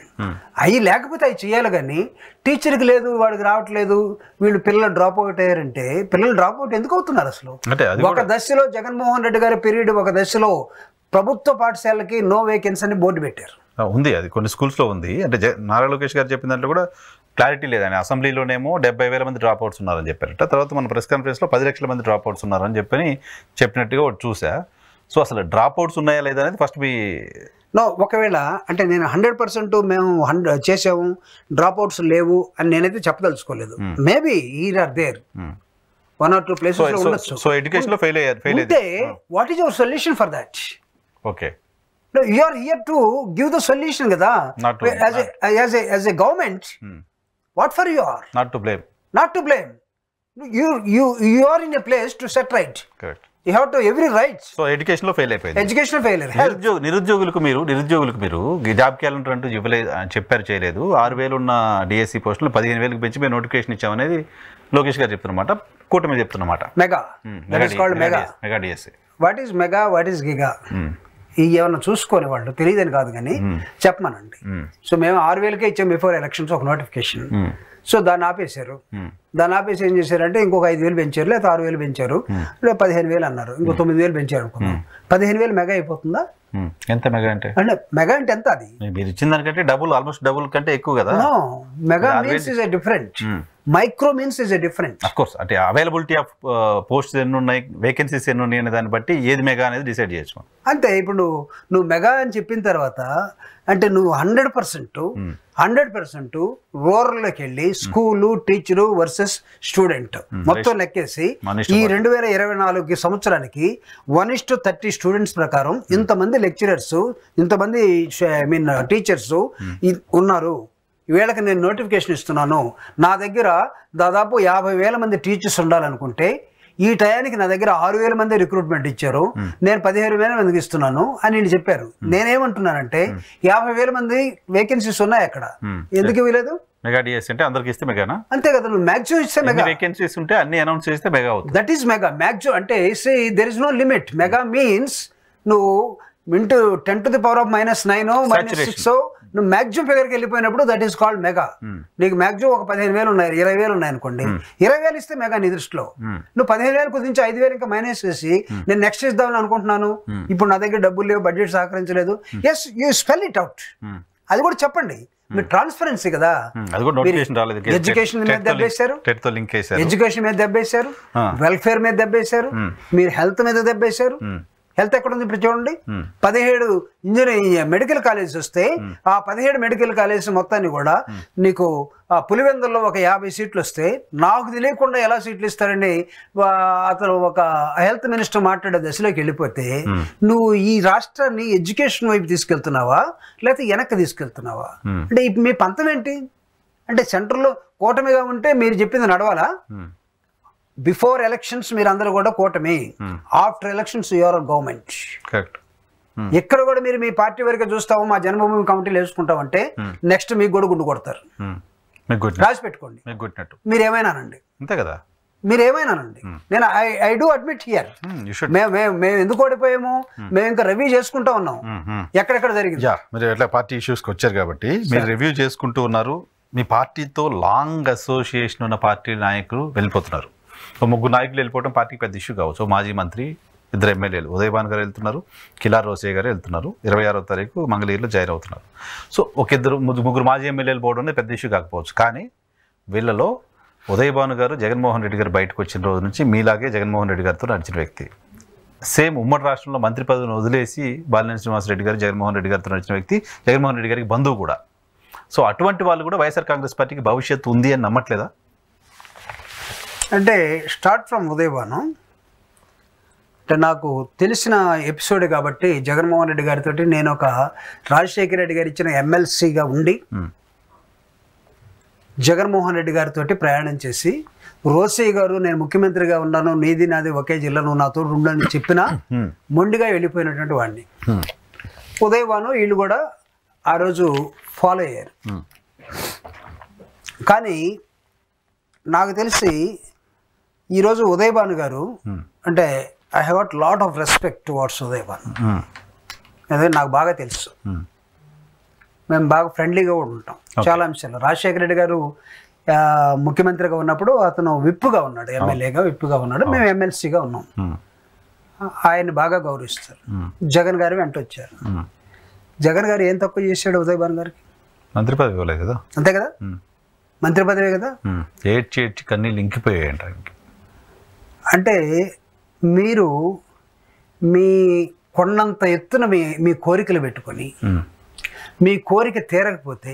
అవి లేకపోతే అవి చేయాలి. కానీ టీచర్కి లేదు, వాడికి రావట్లేదు, వీళ్ళు పిల్లలు డ్రాప్ అవుట్ అయ్యారంటే పిల్లలు డ్రాప్ అవుట్ ఎందుకు అవుతున్నారు అసలు? ఒక దశలో జగన్మోహన్ రెడ్డి గారి పీరియడ్, ఒక దశలో ప్రభుత్వ పాఠశాలకి నో వేకెన్సీ అని బోర్డు పెట్టారు. ఉంది, అది కొన్ని స్కూల్స్లో ఉంది. అంటే నారా లోకేష్ గారు చెప్పిన దాంట్లో కూడా క్లారిటీ లేదని. అసెంబ్లీలోనేమో 70,000 మంది డ్రాప్ అవుట్స్ ఉన్నారని చెప్పారట. తర్వాత మన ప్రెస్ కాన్ఫరెన్స్లో 10 లక్షల మంది డ్రాప్ అవుట్స్ ఉన్నారని చెప్పినట్టుగా ఒకటి చూసా. సో అసలు డ్రాప్ అవుట్స్ ఉన్నాయా లేదా అనేది ఫస్ట్ ఒకవేళ అంటే నేను 100% మేము చేసాము, డ్రాప్ అవుట్స్ లేవు అని నేనైతే చెప్పదలుచుకోలేదు. Maybe here are there 1 or 2 places ఉండొచ్చు. సో ఎడ్యుకేషన్ లో ఫెయిల్ అయితే what is your solution for that? Okay, you are here to give the solution కదా. As a government, what for you are? Not to blame. You are in a place to set right. Correct. You have to every right. So education లో fail అయిపోయింది. Education failure. నిరుద్యోగులకు మీరు job calendar అంటూ చెప్పారు, చేయలేదు. 6,000 ఉన్న DSC పోస్టులు 15,000కి పెంచి మేము నోటిఫికేషన్ ఇచ్చామనేది లోకేష్ గారు చెప్తున్నమాట, కూటమి చెప్తున్నమాట. Mega DSC. What is mega, what is giga? ఇవి ఏమన్నా చూసుకొని వాళ్ళు తెలియదని కాదు కానీ చెప్పమనండి. సో మేము 6,000కే ఇచ్చాం బిఫోర్ ఎలక్షన్స్ ఒక నోటిఫికేషన్. సో దాన్ని ఆపేశారు. దాన్ని ఆపేసి ఏం చేశారంటే ఇంకొక 5,000 పెంచారు, లేదా 6,000 పెంచారు, లేదా 15,000 అన్నారు, ఇంకో 9,000 పెంచారు అనుకున్నాం. 15,000 మెగా అయిపోతుందా? ఎంత మెగా అంటే మెగా అంటే ఎంత? అది మీరు ఇచ్చిన దానికంటే ఆల్మోస్ట్ డబుల్ కంటే ఎక్కువ కదా. Mega means is a different, micro means is a different. Of course, అంటే అవైలబిలిటీ ఆఫ్ పోస్ట్స్ ఎన్ని ఉన్నాయి, వేకెన్సీస్ ఎన్ని ఉన్నాయి అనే దాన్ని బట్టి ఏది మెగా అనేది డిసైడ్ చేయొచ్చు. అంతే. ఇప్పుడు నువ్వు మెగా అని చెప్పిన తర్వాత అంటే నువ్వు 100% రూరల్లోకి వెళ్ళి స్కూలు, టీచరు వర్సెస్ స్టూడెంట్ మొత్తం లెక్కేసి ఈ 2024 సంవత్సరానికి 1:30 స్టూడెంట్స్ ప్రకారం ఇంతమంది లెక్చరర్స్, ఇంతమంది టీచర్స్ ఉన్నారు. వీళ్ళకి నేను నోటిఫికేషన్ ఇస్తున్నాను, నా దగ్గర దాదాపు 50,000 మంది టీచర్స్ ఉండాలనుకుంటే ఈ టయానికి నా దగ్గర 6,000 మంది రిక్రూట్మెంట్ ఇచ్చారు, నేను 15,000 మందికి ఇస్తున్నాను అని నేను చెప్పారు. నేనేమంటున్నానంటే 50,000 మంది వేకెన్సీస్ ఉన్నాయి అక్కడ, ఎందుకు ఇవ్వలేదు? మెగా డిఎస్సి అంటే అందరికి ఇస్తే మెగానా? అంతే కదా. నువ్వు మ్యాక్సిమం ఇస్తే మెగా. వేకెన్సీస్ ఉంటే అన్ని అనౌన్స్ చేస్తే మెగా అవుతుంది. That is mega. మ్యాక్సిమం అంటే there is no limit. Mega means నువ్వు into 10 to the power of -9 -6 నువ్వు మ్యాక్సిమం ఫిగర్కి వెళ్ళిపోయినప్పుడు దట్ ఈస్ కాల్డ్ మెగా. నీకు మ్యాక్సిమం ఒక 15,000 ఉన్నాయి, 20,000 ఉన్నాయి అనుకోండి, 20,000 ఇస్తే మెగా నీ దృష్టిలో. నువ్వు 15,000 కుదించి 5,000 ఇంకా మైనస్ చేసి నేను నెక్స్ట్ ఇద్దామని అనుకుంటున్నాను, ఇప్పుడు నా దగ్గర డబ్బులు లేవు, బడ్జెట్ సహకరించలేదు. Yes, you spell it out. అది కూడా చెప్పండి. మీరు ట్రాన్స్పరెన్సీ కదా. ఎడ్యుకేషన్ మీద దెబ్బేశారు, ఎడ్యుకేషన్ మీద దెబ్బేశారు, వెల్ఫేర్ మీద దెబ్బేశారు, మీరు హెల్త్ మీద దెబ్బేశారు. హెల్త్ ఎక్కడ ఉంది ఇప్పుడు చూడండి. 17 ఇంజనీరింగ్ మెడికల్ కాలేజెస్ వస్తే ఆ 17 మెడికల్ కాలేజెస్ మొత్తాన్ని కూడా నీకు పులివెందుల్లో ఒక 50 సీట్లు వస్తే నాకు తెలియకుండా ఎలా సీట్లు ఇస్తారని అతను ఒక హెల్త్ మినిస్టర్ మాట్లాడే దశలోకి వెళ్ళిపోతే నువ్వు ఈ రాష్ట్రాన్ని ఎడ్యుకేషన్ వైపు తీసుకెళ్తున్నావా లేకపోతే వెనక్కి తీసుకెళ్తున్నావా? అంటే మీ పంతం ఏంటి? అంటే సెంటర్లో కూటమిగా ఉంటే మీరు చెప్పింది నడవాలా? బిఫోర్ ఎలక్షన్స్ మీరు అందరూ కూడా కూటమి, after elections your government. Correct. ఎక్కడ కూడా మీరు మీ పార్టీ వరకు చూస్తాము, మా జన్మభూమి కమిటీలు వేసుకుంటామంటే నెక్స్ట్ మీకు కూడా గుండు కొడతారు. రాసి పెట్టుకోండి. మీరు ఏమైనానండి, అంతే కదా, మీరు ఏమైనానండి. నేను ఐ డూ అడ్మిట్ హియర్, మేము ఎందుకు ఓడిపోయాము, మేము ఇంకా రివ్యూ చేసుకుంటా ఉన్నాం ఎక్కడెక్కడ జరిగింది. మీరు ఎట్లా పార్టీ ఇష్యూస్కి వచ్చారు కాబట్టి మీరు రివ్యూ చేసుకుంటూ ఉన్నారు. మీ పార్టీతో లాంగ్ అసోసియేషన్ ఉన్న పార్టీ నాయకులు వెళ్ళిపోతున్నారు. ముగ్గురు నాయకులు వెళ్ళిపోవడం పార్టీకి పెద్ద ఇష్యూ కావచ్చు. మాజీ మంత్రి, 2 ఎమ్మెల్యేలు ఉదయభాన్ గారు వెళ్తున్నారు, కిలార్ రోసయ్య గారు వెళ్తున్నారు. 26వ తారీఖు మంగళగిరిలో జాయిన్ అవుతున్నారు. సో ముగ్గురు మాజీ ఎమ్మెల్యేలు పోవడం అనేది పెద్ద ఇష్యూ కాకపోవచ్చు. కానీ వీళ్ళలో ఉదయభాను గారు జగన్మోహన్ రెడ్డి గారు బయటకు వచ్చిన రోజు నుంచి మీలాగే జగన్మోహన్ రెడ్డి గారితో నడిచిన వ్యక్తి. సేమ్ ఉమ్మడి రాష్ట్రంలో మంత్రి పదవిని వదిలేసి బాలినేని శ్రీనివాసరెడ్డి గారు జగన్మోహన్ రెడ్డి గారితో నడిచిన వ్యక్తి, జగన్మోహన్ రెడ్డి గారికి బంధువు కూడా. సో అటువంటి వాళ్ళు కూడా వైఎస్ఆర్ కాంగ్రెస్ పార్టీకి భవిష్యత్తు ఉంది అని నమ్మట్లేదా? అంటే స్టార్ట్ ఫ్రమ్ ఉదయభాను అంటే నాకు తెలిసిన ఎపిసోడ్ కాబట్టి, జగన్మోహన్ రెడ్డి గారితో నేను ఒక రాజశేఖర రెడ్డి గారు ఇచ్చిన ఎమ్మెల్సీగా ఉండి జగన్మోహన్ రెడ్డి గారితో ప్రయాణం చేసి, రోసయ్య గారు నేను ముఖ్యమంత్రిగా ఉన్నాను, నీది నాది ఒకే జిల్లా, నువ్వు నాతో ఉండని చెప్పినా మొండిగా వెళ్ళిపోయినటువంటి వాడిని. ఉదయభాను వీళ్ళు కూడా ఆ రోజు ఫాలో అయ్యారు. కానీ నాకు తెలిసి ఈరోజు ఉదయభాను గారు అంటే I have got lot of respect towards Udayabhanu. అదే నాకు బాగా తెలుసు, మేము బాగా ఫ్రెండ్లీగా కూడా ఉంటాం చాలా అంశాలు. రాజశేఖర రెడ్డి గారు ముఖ్యమంత్రిగా ఉన్నప్పుడు అతను విప్పుగా ఉన్నాడు, ఎమ్మెల్యేగా విప్పుగా ఉన్నాడు, మేము ఎమ్మెల్సీగా ఉన్నాం. ఆయన్ని బాగా గౌరవిస్తారు. జగన్ గారు వెంట వచ్చారు. జగన్ గారు ఏం తక్కువ చేశాడు ఉదయభాను గారికి? మంత్రి పదవి ఇవ్వలేదు కదా. అంతే కదా, మంత్రి పదవే కదా. ఏడ్చి కన్నీళ్ళు ఇంకిపోయాయంట. అంటే మీరు మీ కొండంత ఎత్తున మీ కోరికలు పెట్టుకొని మీ కోరిక తీరకపోతే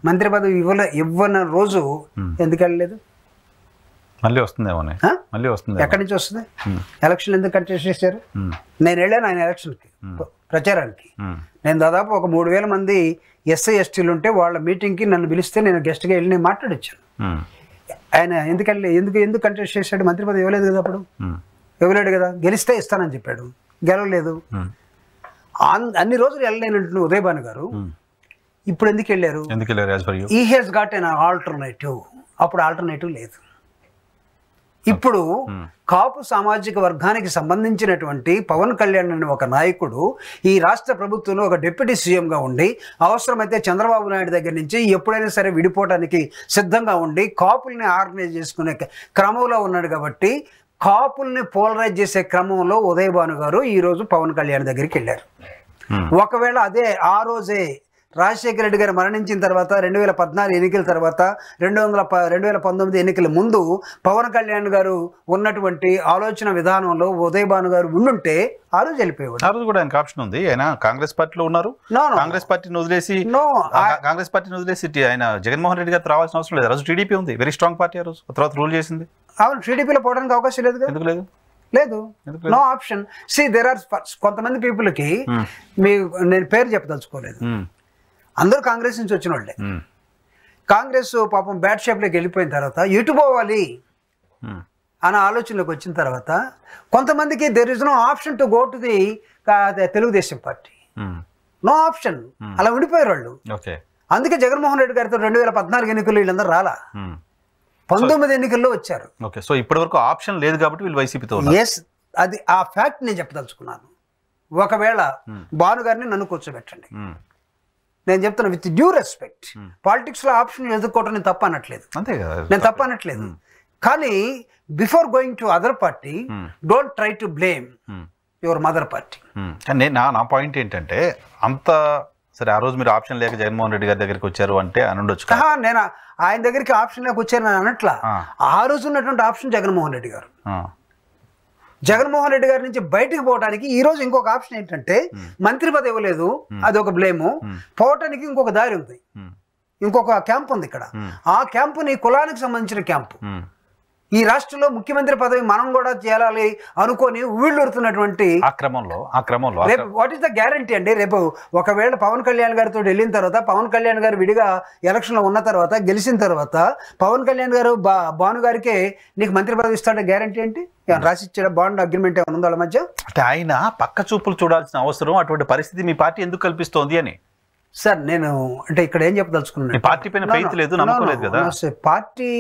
మంత్రి పదవి ఇవ్వని రోజు ఎందుకు వెళ్ళలేదు? మళ్ళీ వస్తుందేమో. మళ్ళీ వస్తుంది. ఎక్కడి నుంచి వస్తుంది? ఎలక్షన్లు ఎందుకు కంటెస్ట్ చేశారు? నేను వెళ్ళాను ఆయన ఎలక్షన్కి ప్రచారానికి. నేను దాదాపు ఒక 3,000 మంది ఎస్సీ ఎస్టీలు ఉంటే వాళ్ళ మీటింగ్కి నన్ను పిలిస్తే నేను గెస్ట్గా వెళ్ళి నేను మాట్లాడొచ్చాను. ఆయన ఎందుకు కంటెస్ట్ చేశాడు? మంత్రి పదవి ఇవ్వలేదు కదా, అప్పుడు ఇవ్వలేడు కదా. గెలిస్తే ఇస్తానని చెప్పాడు, గెలవలేదు. అన్ని రోజులు వెళ్ళలేనట్టు ఉదయభాను గారు ఇప్పుడు ఎందుకు వెళ్ళారు? ఈ హెస్ గాట్ ఎన్ ఆల్టర్నేటివ్. అప్పుడు ఆల్టర్నేటివ్ లేదు. ఇప్పుడు కాపు సామాజిక వర్గానికి సంబంధించినటువంటి పవన్ కళ్యాణ్ అనే ఒక నాయకుడు ఈ రాష్ట్ర ప్రభుత్వంలో ఒక డిప్యూటీ సీఎంగా ఉండి, అవసరమైతే చంద్రబాబు నాయుడు దగ్గర నుంచి ఎప్పుడైనా సరే విడిపోవడానికి సిద్ధంగా ఉండి కాపుల్ని ఆర్గనైజ్ చేసుకునే క్రమంలో ఉన్నాడు. కాబట్టి కాపుల్ని పోలరైజ్ చేసే క్రమంలో ఉదయభాను గారు ఈరోజు పవన్ కళ్యాణ్ దగ్గరికి వెళ్ళారు. ఒకవేళ అదే ఆ రోజే రాజశేఖర రెడ్డి గారు మరణించిన తర్వాత 2014 ఎన్నికల తర్వాత 2019 ఎన్నికల ముందు పవన్ కళ్యాణ్ గారు ఉన్నటువంటి ఆలోచన విధానంలో ఉదయభాను గారు ఉండుంటే ఆ రోజు వెళ్ళిపోయాడు. ఆ రోజు కూడా ఆయనకు ఆప్షన్ ఉంది. ఆయన కాంగ్రెస్ పార్టీలో ఉన్నారు. కాంగ్రెస్ పార్టీని వదిలేసి ఆయన జగన్మోహన్ రెడ్డి గారు రావాల్సిన అవసరం లేదు. ఆ రోజు టీడీపీ ఉంది, వెరీ స్ట్రాంగ్ పార్టీ. ఆ రోజు తర్వాత రూల్ చేసింది. అవును, టీడీపీలో పోవడానికి అవకాశం లేదు. ఎందుకు లేదు? లేదు, నో ఆప్షన్. దేర్ ఆర్ కొంతమంది పీపుల్కి నేను పేరు చెప్పదలుచుకోలేదు, అందరూ కాంగ్రెస్ నుంచి వచ్చిన వాళ్ళే. కాంగ్రెస్ పాపం బ్యాడ్ షేప్లోకి వెళ్ళిపోయిన తర్వాత ఎటు పోవాలి అనే ఆలోచనలోకి వచ్చిన తర్వాత కొంతమందికి there is no option to go to the Telugu Desam party. No option, అలా ఉండిపోయారు వాళ్ళు. అందుకే జగన్మోహన్ రెడ్డి గారితో 2014 ఎన్నికల్లో వీళ్ళందరూ రాలా, 19 ఎన్నికల్లో వచ్చారు. సో ఇప్పటి వరకు ఆప్షన్ లేదు కాబట్టి వీళ్ళు వైసీపీతో. ఎస్, అది ఆ ఫ్యాక్ట్ నేను చెప్పదలుచుకున్నాను. ఒకవేళ భాను గారిని నన్ను కూర్చోబెట్టండి, నేను చెప్తున్నా విత్ డ్యూ రెస్పెక్ట్, పాలిటిక్స్లో ఆప్షన్ ఎదుర్కోవటం నేను తప్ప అనట్లేదు, నేను తప్ప అనట్లేదు. కానీ before going to other party don't try to blame your mother party. నా పాయింట్ ఏంటంటే, అంత సరే ఆ రోజు మీరు ఆప్షన్ లేక జగన్మోహన్ రెడ్డి గారి దగ్గరికి వచ్చారు అంటే అని ఉండొచ్చు. నేను ఆయన దగ్గరికి ఆప్షన్ లేక వచ్చాను అని అనట్లా. ఆ రోజు ఉన్నటువంటి ఆప్షన్ జగన్మోహన్ రెడ్డి గారు. జగన్మోహన్ రెడ్డి గారి నుంచి బయటకు పోవడానికి ఈ రోజు ఇంకొక ఆప్షన్ ఏంటంటే, మంత్రి పదవి ఇవ్వలేదు, అది ఒక బ్లేము. పోవటానికి ఇంకొక దారి ఉంది, ఇంకొక క్యాంప్ ఉంది ఇక్కడ. ఆ క్యాంపు నీ కులానికి సంబంధించిన క్యాంపు. ఈ రాష్ట్రంలో ముఖ్యమంత్రి పదవి మనం కూడా చేయాలి అనుకొని ఊళ్ళూరుతున్నటువంటి ఆ క్రమంలో రేపు వాట్ ఈస్ ద గ్యారంటీ అండి? రేపు ఒకవేళ పవన్ కళ్యాణ్ గారితో వెళ్ళిన తర్వాత, పవన్ కళ్యాణ్ గారు విడిగా ఎలక్షన్లో ఉన్న తర్వాత, గెలిచిన తర్వాత పవన్ కళ్యాణ్ గారు భాను గారికి నీకు మంత్రి పదవి ఇస్తాడే గ్యారంటీ ఏంటి? రాసిచ్చాడు బాండ్ అగ్రిమెంట్ ఏమైనా ఉందో వాళ్ళ మధ్య? అంటే ఆయన పక్క చూపులు చూడాల్సిన అవసరం, అటువంటి పరిస్థితి మీ పార్టీ ఎందుకు కల్పిస్తోంది అని. సార్ నేను అంటే ఇక్కడ ఏం చెప్పదలుచుకున్నాను, పార్టీ పైన ఫెయిత్ లేదు, నమ్మకం లేదు కదా. పార్టీ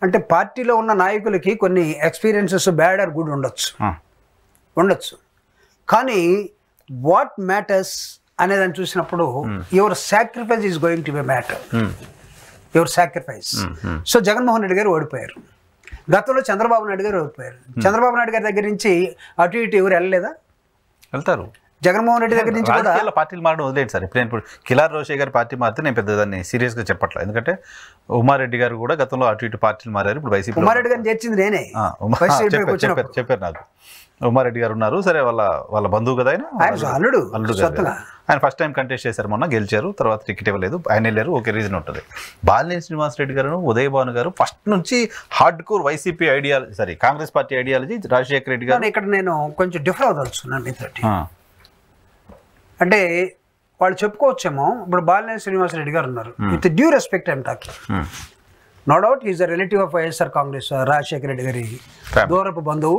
అంటే పార్టీలో ఉన్న నాయకులకి కొన్ని ఎక్స్పీరియన్సెస్ బ్యాడ్ ఆర్ గుడ్ ఉండొచ్చు, కానీ వాట్ మ్యాటర్స్ అనేదాన్ని చూసినప్పుడు your sacrifice is going to be matter. Your sacrifice. So Jaganmohan Reddy గారు ఓడిపోయారు, గతంలో చంద్రబాబు నాయుడు గారు ఓడిపోయారు. చంద్రబాబు నాయుడు గారి దగ్గర నుంచి అటు ఇటు ఎవరు వెళ్ళలేదా? వెళ్తారు. జగన్మోహన్ రెడ్డి దగ్గర నుంచి కూడా పార్టీలు మారడం వదిలేదు సార్. ఇప్పుడు కిలార్ రోషే గారి పార్టీ మారితే నేను పెద్ద దాన్ని సీరియస్గా చెప్పట్లేదు, ఎందుకంటే ఉమారెడ్డి గారు కూడా గతంలో అటు ఇటు పార్టీలు మారారు. ఇప్పుడు వైసీపీ ఉమారెడ్డి గారిని చేర్చింది నేనే. చెప్పారు నాకు. ఉమారెడ్డి గారు ఉన్నారు, సరే వాళ్ళ బంధువు కదా, అల్లుడు. ఆయన ఫస్ట్ టైం కంటెస్ట్ చేశారు, మొన్న గెలిచారు, తర్వాత టికెట్ ఇవ్వలేదు, ఆయన వెళ్ళారు. ఓకే, రీజన్ ఉంటుంది. బాలినేని శ్రీనివాసరెడ్డి గారు, ఉదయ్ భాను గారు ఫస్ట్ నుంచి hard core YCP ideology, Congress party ideology. Rajasekhara Reddy గారు ఇక్కడ నేను కొంచెం డిఫర్ అవ్వదలుచుకున్నాను మీతోటి. అంటే వాళ్ళు చెప్పుకోవచ్చేమో, ఇప్పుడు బాలినేని శ్రీనివాసరెడ్డి గారు ఉన్నారు, with due respect I'm talking, no doubt is the relative of YSR Congress. Rajasekhara Reddy గారి దూరపు బంధువు,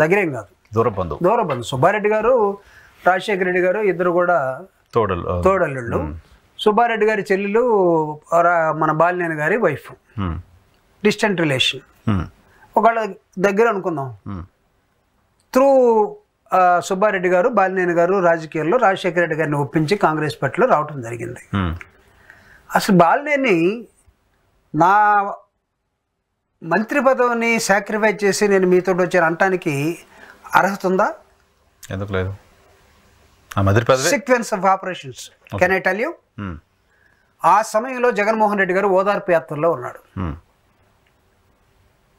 దగ్గరేం కాదు, దూర బంధువు. సుబ్బారెడ్డి గారు, రాజశేఖర రెడ్డి గారు ఇద్దరు కూడా తోడల్లుళ్ళు. సుబ్బారెడ్డి గారి చెల్లెలు మన బాలినేని గారి వైఫ్, డిస్టెంట్ రిలేషన్. ఒకళ్ళ దగ్గర అనుకుందాం. త్రూ సుబ్బారెడ్డి గారు, బాలినేని గారు రాజకీయాల్లో రాజశేఖర రెడ్డి గారిని ఒప్పించి కాంగ్రెస్ పార్టీలో రావటం జరిగింది. అసలు బాలినేని నా మంత్రి పదవిని సాక్రిఫైస్ చేసి నేను మీతో వచ్చాను అనటానికి అర్హత ఉందా? ఎందుకు లేదు? Sequence of operations can I tell you. ఆ సమయంలో జగన్మోహన్ రెడ్డి గారు ఓదార్పు యాత్రలో ఉన్నాడు.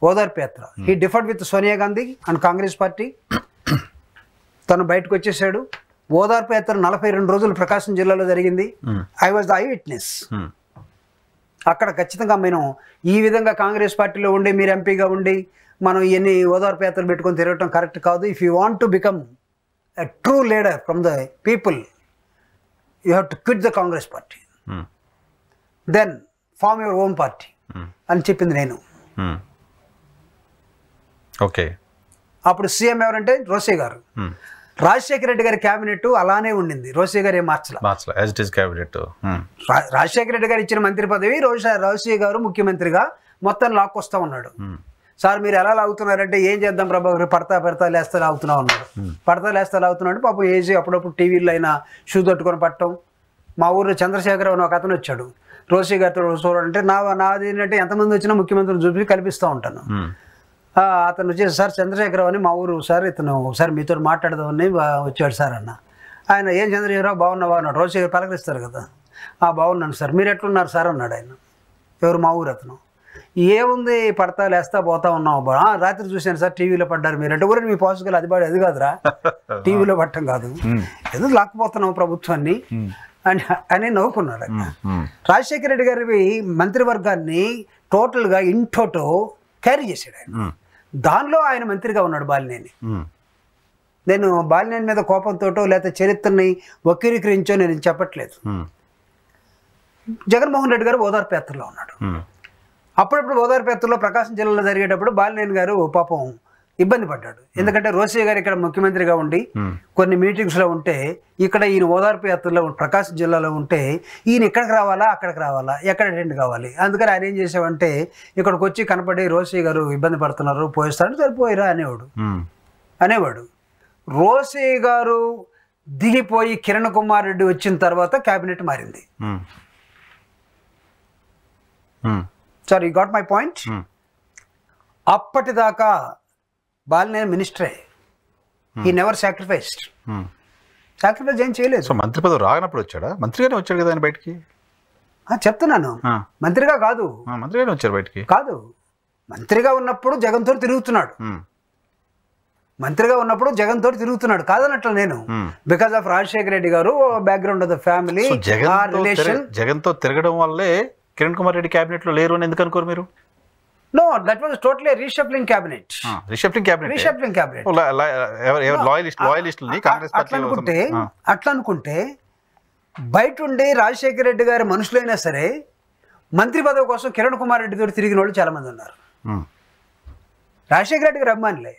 ఓదార్పు యాత్ర. He deferred with Sonia Gandhi and Congress party. తను బయటకు వచ్చేసాడు. ఓదార్పు యాత్ర 42 రోజులు ప్రకాశం జిల్లాలో జరిగింది. I was the I witness. అక్కడ ఖచ్చితంగా మేము ఈ విధంగా కాంగ్రెస్ పార్టీలో ఉండి, మీరు ఎంపీగా ఉండి మనం ఇవన్నీ ఓదార్పు యాత్రలు పెట్టుకొని తిరగటం కరెక్ట్ కాదు. If you want to become a true leader from the people, you have to quit the Congress party, then form your own party అని చెప్పింది నేను. ఓకే. అప్పుడు సీఎం ఎవరంటే రోసే గారు. రాజశేఖర రెడ్డి గారి క్యాబినెట్ అలానే ఉండింది, రోసే గారు ఏం మార్చలేదు. రాజశేఖర రెడ్డి గారు ఇచ్చిన మంత్రి పదవి రోసే గారు ముఖ్యమంత్రిగా మొత్తం లాక్కొస్తా ఉన్నాడు. సార్ మీరు ఎలా లాగుతున్నారంటే, ఏం చేద్దాం ప్రభాకర్, పడతా లేస్తా లాగుతున్నా ఉన్నాడు. పడతా లేస్తా లాగుతున్నాడు. పాపం ఏజీ అప్పుడప్పుడు టీవీలో అయినా షూ తట్టుకొని పట్టడం. మా ఊరిలో చంద్రశేఖర్ అని ఒక అతను వచ్చాడు, రోసే గారితో చూడాలంటే నాది ఏంటంటే ఎంతమంది వచ్చినా ముఖ్యమంత్రిని చూపించి కల్పిస్తూ ఉంటాను. అతను వచ్చేసి, సార్ చంద్రశేఖరరావు అని మా ఊరు సార్, ఇతను ఒకసారి మీతో మాట్లాడదామని వచ్చాడు సార్ అన్న. ఆయన ఏం చంద్రశేఖరరావు బాగున్నావా అన్నాడు. రోజు పలకరిస్తారు కదా. బాగున్నాను సార్, మీరు ఎట్లున్నారు సార్ అన్నాడు ఆయన. ఎవరు? మా ఊరు అతను. ఏముంది, పడతా లేస్తా పోతా ఉన్నావు. రాత్రి చూశాను సార్, టీవీలో పడ్డారు మీరు అంటే. ఊరే మీ పోషకాలు అది కాదురా, టీవీలో పట్టడం కాదు, ఎందుకు లాక్కుపోతున్నావు ప్రభుత్వాన్ని అని నవ్వుకున్నాడు. రాజశేఖర రెడ్డి గారి మంత్రివర్గాన్ని టోటల్గా ఇంటోటో క్యారీ చేశాడు ఆయన. దానిలో ఆయన మంత్రిగా ఉన్నాడు బాలినేని. నేను బాలినేని మీద కోపంతోటో లేకపోతే చరిత్రని వక్రీకరించో నేను చెప్పట్లేదు. జగన్మోహన్ రెడ్డి గారు ఓదార్పు యాత్రలో ఉన్నాడు. అప్పుడప్పుడు ఓదార్పు యాత్రలో ప్రకాశం జిల్లాలో జరిగేటప్పుడు బాలినేని గారు పాపం ఇబ్బంది పడ్డాడు. ఎందుకంటే రోసే గారు ఇక్కడ ముఖ్యమంత్రిగా ఉండి కొన్ని మీటింగ్స్లో ఉంటే, ఇక్కడ ఈయన ఓదార్పు యాత్రలో ప్రకాశం జిల్లాలో ఉంటే ఈయన ఇక్కడికి రావాలా అక్కడికి రావాలా, ఎక్కడ అటెండ్ కావాలి. అందుకని ఆయన ఏం చేసావంటే, ఇక్కడికి వచ్చి కనపడి రోసే గారు ఇబ్బంది పడుతున్నారు, పోయిస్తాడు, సరిపోయిరా అనేవాడు. రోసే గారు దిగిపోయి కిరణ్ కుమార్ రెడ్డి వచ్చిన తర్వాత క్యాబినెట్ మారింది. Sir, you got my point. అప్పటిదాకా బాలినేని మినిస్టరే. He never sacrificed. సాక్రిఫైస్ ఏం చేయలేదు. సో మంత్రి పదవి రానప్పుడు వచ్చాడా? మంత్రిగానే వచ్చాడు కదా ఆయన బయటికి. చెప్తున్నాను, మంత్రిగా కాదు, మంత్రిగానే వచ్చారు బయటికి. కాదు, మంత్రిగా ఉన్నప్పుడు జగన్తో తిరుగుతున్నాడు. మంత్రిగా ఉన్నప్పుడు జగన్ తోటి తిరుగుతున్నాడు కాదన్నట్లు నేను. బికాస్ ఆఫ్ రాజశేఖర రెడ్డి గారు, background of the family, Jagan తో తిరగడం వల్లే కిరణ్ కుమార్ రెడ్డి క్యాబినెట్ లో లేరు అని ఎందుకు అనుకోరు మీరు? No, that was totally reshuffling cabinet. Reshuffling cabinet లాయలిస్టులని కాంగ్రెస్ అట్లా అనుకుంటే బయట ఉండి రాజశేఖర రెడ్డి గారి మనుషులైనా సరే మంత్రి పదవి కోసం కిరణ్ కుమార్ రెడ్డి తోటి తిరిగిన వాళ్ళు చాలా మంది ఉన్నారు. రాజశేఖర రెడ్డి గారి అభిమానులే.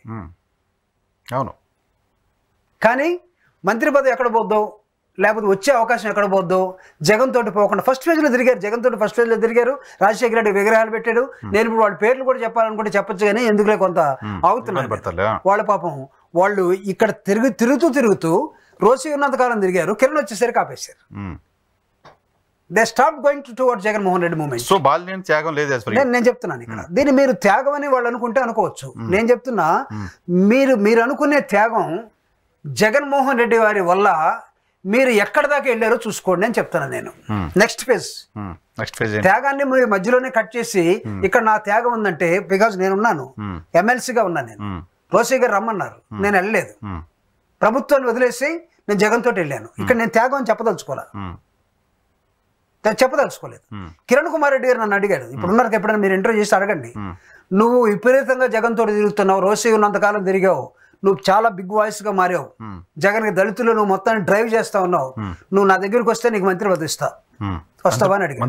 అవును. కానీ మంత్రి పదవి ఎక్కడ పోద్దో, లేకపోతే వచ్చే అవకాశం ఎక్కడ పోద్దో జగన్ తోటి పోకుండా ఫస్ట్ ఫేజ్లో తిరిగారు. జగన్ తోటి ఫస్ట్ ఫేజ్లో తిరిగారు. రాజశేఖర రెడ్డి విగ్రహాలు పెట్టాడు. నేను ఇప్పుడు వాళ్ళ పేర్లు కూడా చెప్పాలనుకుంటే చెప్పొచ్చు, కానీ ఎందుకులే కొంత ఆగుతున్నారు వాళ్ళ. పాపం వాళ్ళు ఇక్కడ తిరుగుతూ రోసి ఉన్నంతకాలం తిరిగారు. కిరణ్ వచ్చేసరికి ఆపేశారు. They stop going towards Jaganmohan Reddy moment. So Balineni త్యాగం లేదు. నేను చెప్తున్నాను ఇక్కడ దీన్ని మీరు త్యాగం అని వాళ్ళు అనుకుంటే అనుకోవచ్చు. నేను చెప్తున్నా మీరు అనుకునే త్యాగం జగన్మోహన్ రెడ్డి వారి వల్ల మీరు ఎక్కడ దాకా వెళ్ళారో చూసుకోండి అని చెప్తాను నేను. నెక్స్ట్ ఫేజ్ త్యాగాన్ని మీరు మధ్యలోనే కట్ చేసి ఇక్కడ నా త్యాగం ఉందంటే, బికాజ్ నేనున్నాను, ఎమ్మెల్సీగా ఉన్నాను, నేను రోసీ గారు రమ్మన్నారు, నేను వెళ్ళలేదు. ప్రభుత్వాన్ని వదిలేసి నేను జగన్ తోటి వెళ్ళాను. ఇక్కడ నేను త్యాగం అని చెప్పదలుచుకోలేదు. కిరణ్ కుమార్ రెడ్డి గారు నన్ను అడిగాడు, ఇప్పుడున్నారు ఎప్పుడైనా మీరు ఇంటర్వ్యూ చేసి అడగండి, నువ్వు విపరీతంగా జగన్ తోటి తిరుగుతున్నావు, రోసీ ఉన్నంతకాలం తిరిగావు, నువ్వు చాలా బిగ్ వాయిస్ గా మారావు, జగన్ కి దళితులు నువ్వు మొత్తాన్ని డ్రైవ్ చేస్తా ఉన్నావు, నువ్వు నా దగ్గరికి వస్తే నీకు మంత్రి పదవి ఇస్తా, వస్తావా అని అడిగాను.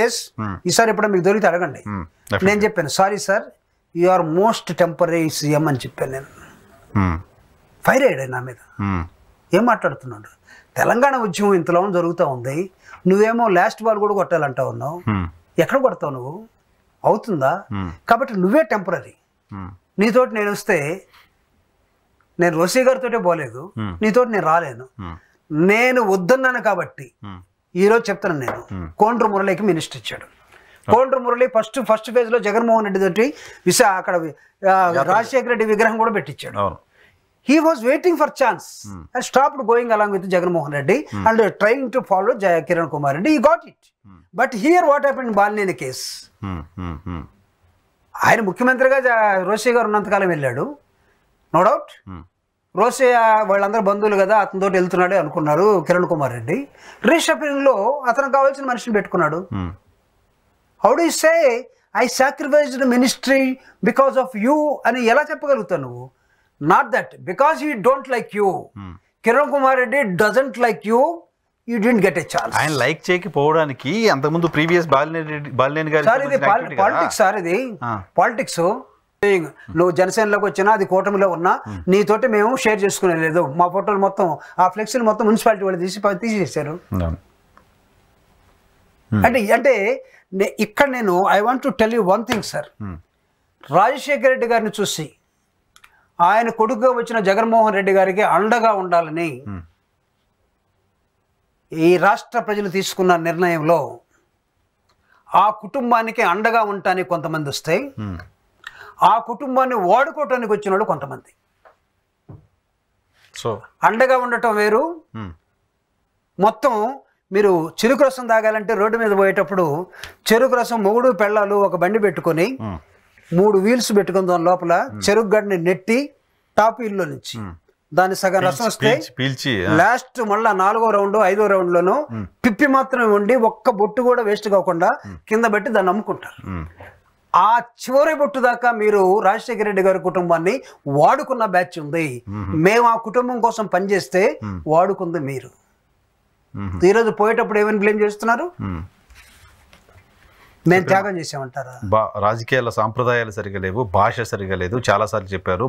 ఎస్, ఈసారి ఎప్పుడైనా మీకు దొరికితే అడగండి. నేను చెప్పాను, sorry sir, you are most temporary CM అని చెప్పాను నేను. ఫైర్ అయ్యాడు నా మీద. ఏం మాట్లాడుతున్నాడు, తెలంగాణ ఉద్యమం ఇంతలో జరుగుతూ ఉంది, నువ్వేమో లాస్ట్ బాల్ కూడా కొట్టాలంటా ఉన్నావు, ఎక్కడ కొడతావు నువ్వు, అవుతుందా? కాబట్టి నువ్వే టెంపరీ, నీతోటి నేను వస్తే, నేను రోసీ గారితోటే పోలేదు, నీతోటి నేను రాలేను, నేను వద్దన్నాను కాబట్టి ఈరోజు చెప్తాను నేను. కోండ్రు మురళికి మినిస్టర్ ఇచ్చాడు. కోండ్రు మురళి ఫస్ట్ ఫేజ్ లో జగన్మోహన్ రెడ్డి తోటి అక్కడ రాజశేఖర రెడ్డి విగ్రహం కూడా పెట్టించాడు. He was waiting for chance and stopped going along with Jagannath Reddy and trying to follow Kiran Kumar Reddy. He got it. But here what happened in Balineni case? ఆయన ముఖ్యమంత్రిగా Rosie గారు ఉన్నంతకాలం వెళ్ళాడు, నో డౌట్. రోసీ వాళ్ళందరూ బంధువులు కదా, అతనితో వెళ్తున్నాడే అనుకున్నారు కిరణ్ కుమార్ రెడ్డి. రీషఫింగ్ లో అతనికి కావాల్సిన మనిషిని పెట్టుకున్నాడు. How do you say I sacrificed ministry because of you అని ఎలా చెప్పగలుగుతావు నువ్వు? Not that because he don't like you, Kiran Kumar Reddy doesn't like you, you didn't get a chance. ఆయన లైక్ చేయకపోవడానికి అంతకుముందు ప్రీవియస్ బాలినేని గారి సార్ ఇది politics sir, ఇది politics. నువ్వు జనసేనలోకి వచ్చినా, అది కూటమిలో ఉన్నా, నీతోటి మేము షేర్ చేసుకునే లేదు. మా ఫోటోలు మొత్తం, ఆ ఫ్లెక్సీలు మొత్తం మున్సిపాలిటీ వాళ్ళు తీసేసారు. అంటే ఇక్కడ నేను I want to tell you one thing sir, Rajasekhara Reddy గారిని చూసి ఆయన కొడుకుగా వచ్చిన జగన్మోహన్ రెడ్డి గారికి అండగా ఉండాలని ఈ రాష్ట్ర ప్రజలు తీసుకున్న నిర్ణయంలో ఆ కుటుంబానికి అండగా ఉండటానికి కొంతమంది వస్తే, ఆ కుటుంబాన్ని వాడుకోవటానికి వచ్చిన వాళ్ళు కొంతమంది. సో అండగా ఉండటం వేరు. మొత్తం మీరు చెరుకు రసం తాగాలంటే రోడ్డు మీద పోయేటప్పుడు చెరుకు రసం మొగుడు పెళ్ళాలు ఒక బండి పెట్టుకొని 3 వీల్స్ పెట్టుకుని దాని లోపల చెరుకు గడ్డని నెట్టి టాప్ వీల్లో నుంచి దాని సగం రసం వస్తే లాస్ట్ మళ్ళా 4వ రౌండ్ 5వ రౌండ్ లోనూ పిప్పి మాత్రమే ఉండి ఒక్క బొట్టు కూడా వేస్ట్ కాకుండా కింద పెట్టి దాన్ని అమ్ముకుంటారు. ఆ చివరి బొట్టు దాకా మీరు రాజశేఖర రెడ్డి గారి కుటుంబాన్ని వాడుకున్న బ్యాచ్ ఉంది. మేము ఆ కుటుంబం కోసం పనిచేస్తే వాడుకుంది మీరు. ఈరోజు పోయేటప్పుడు ఏమని బ్లేమ్ చేస్తున్నారు? మేము త్యాగం చేసామంటారా? రాజకీయాల సాంప్రదాయాలు సరిగా లేవు, భాష సరిగా లేదు, చాలా సార్లు చెప్పారు,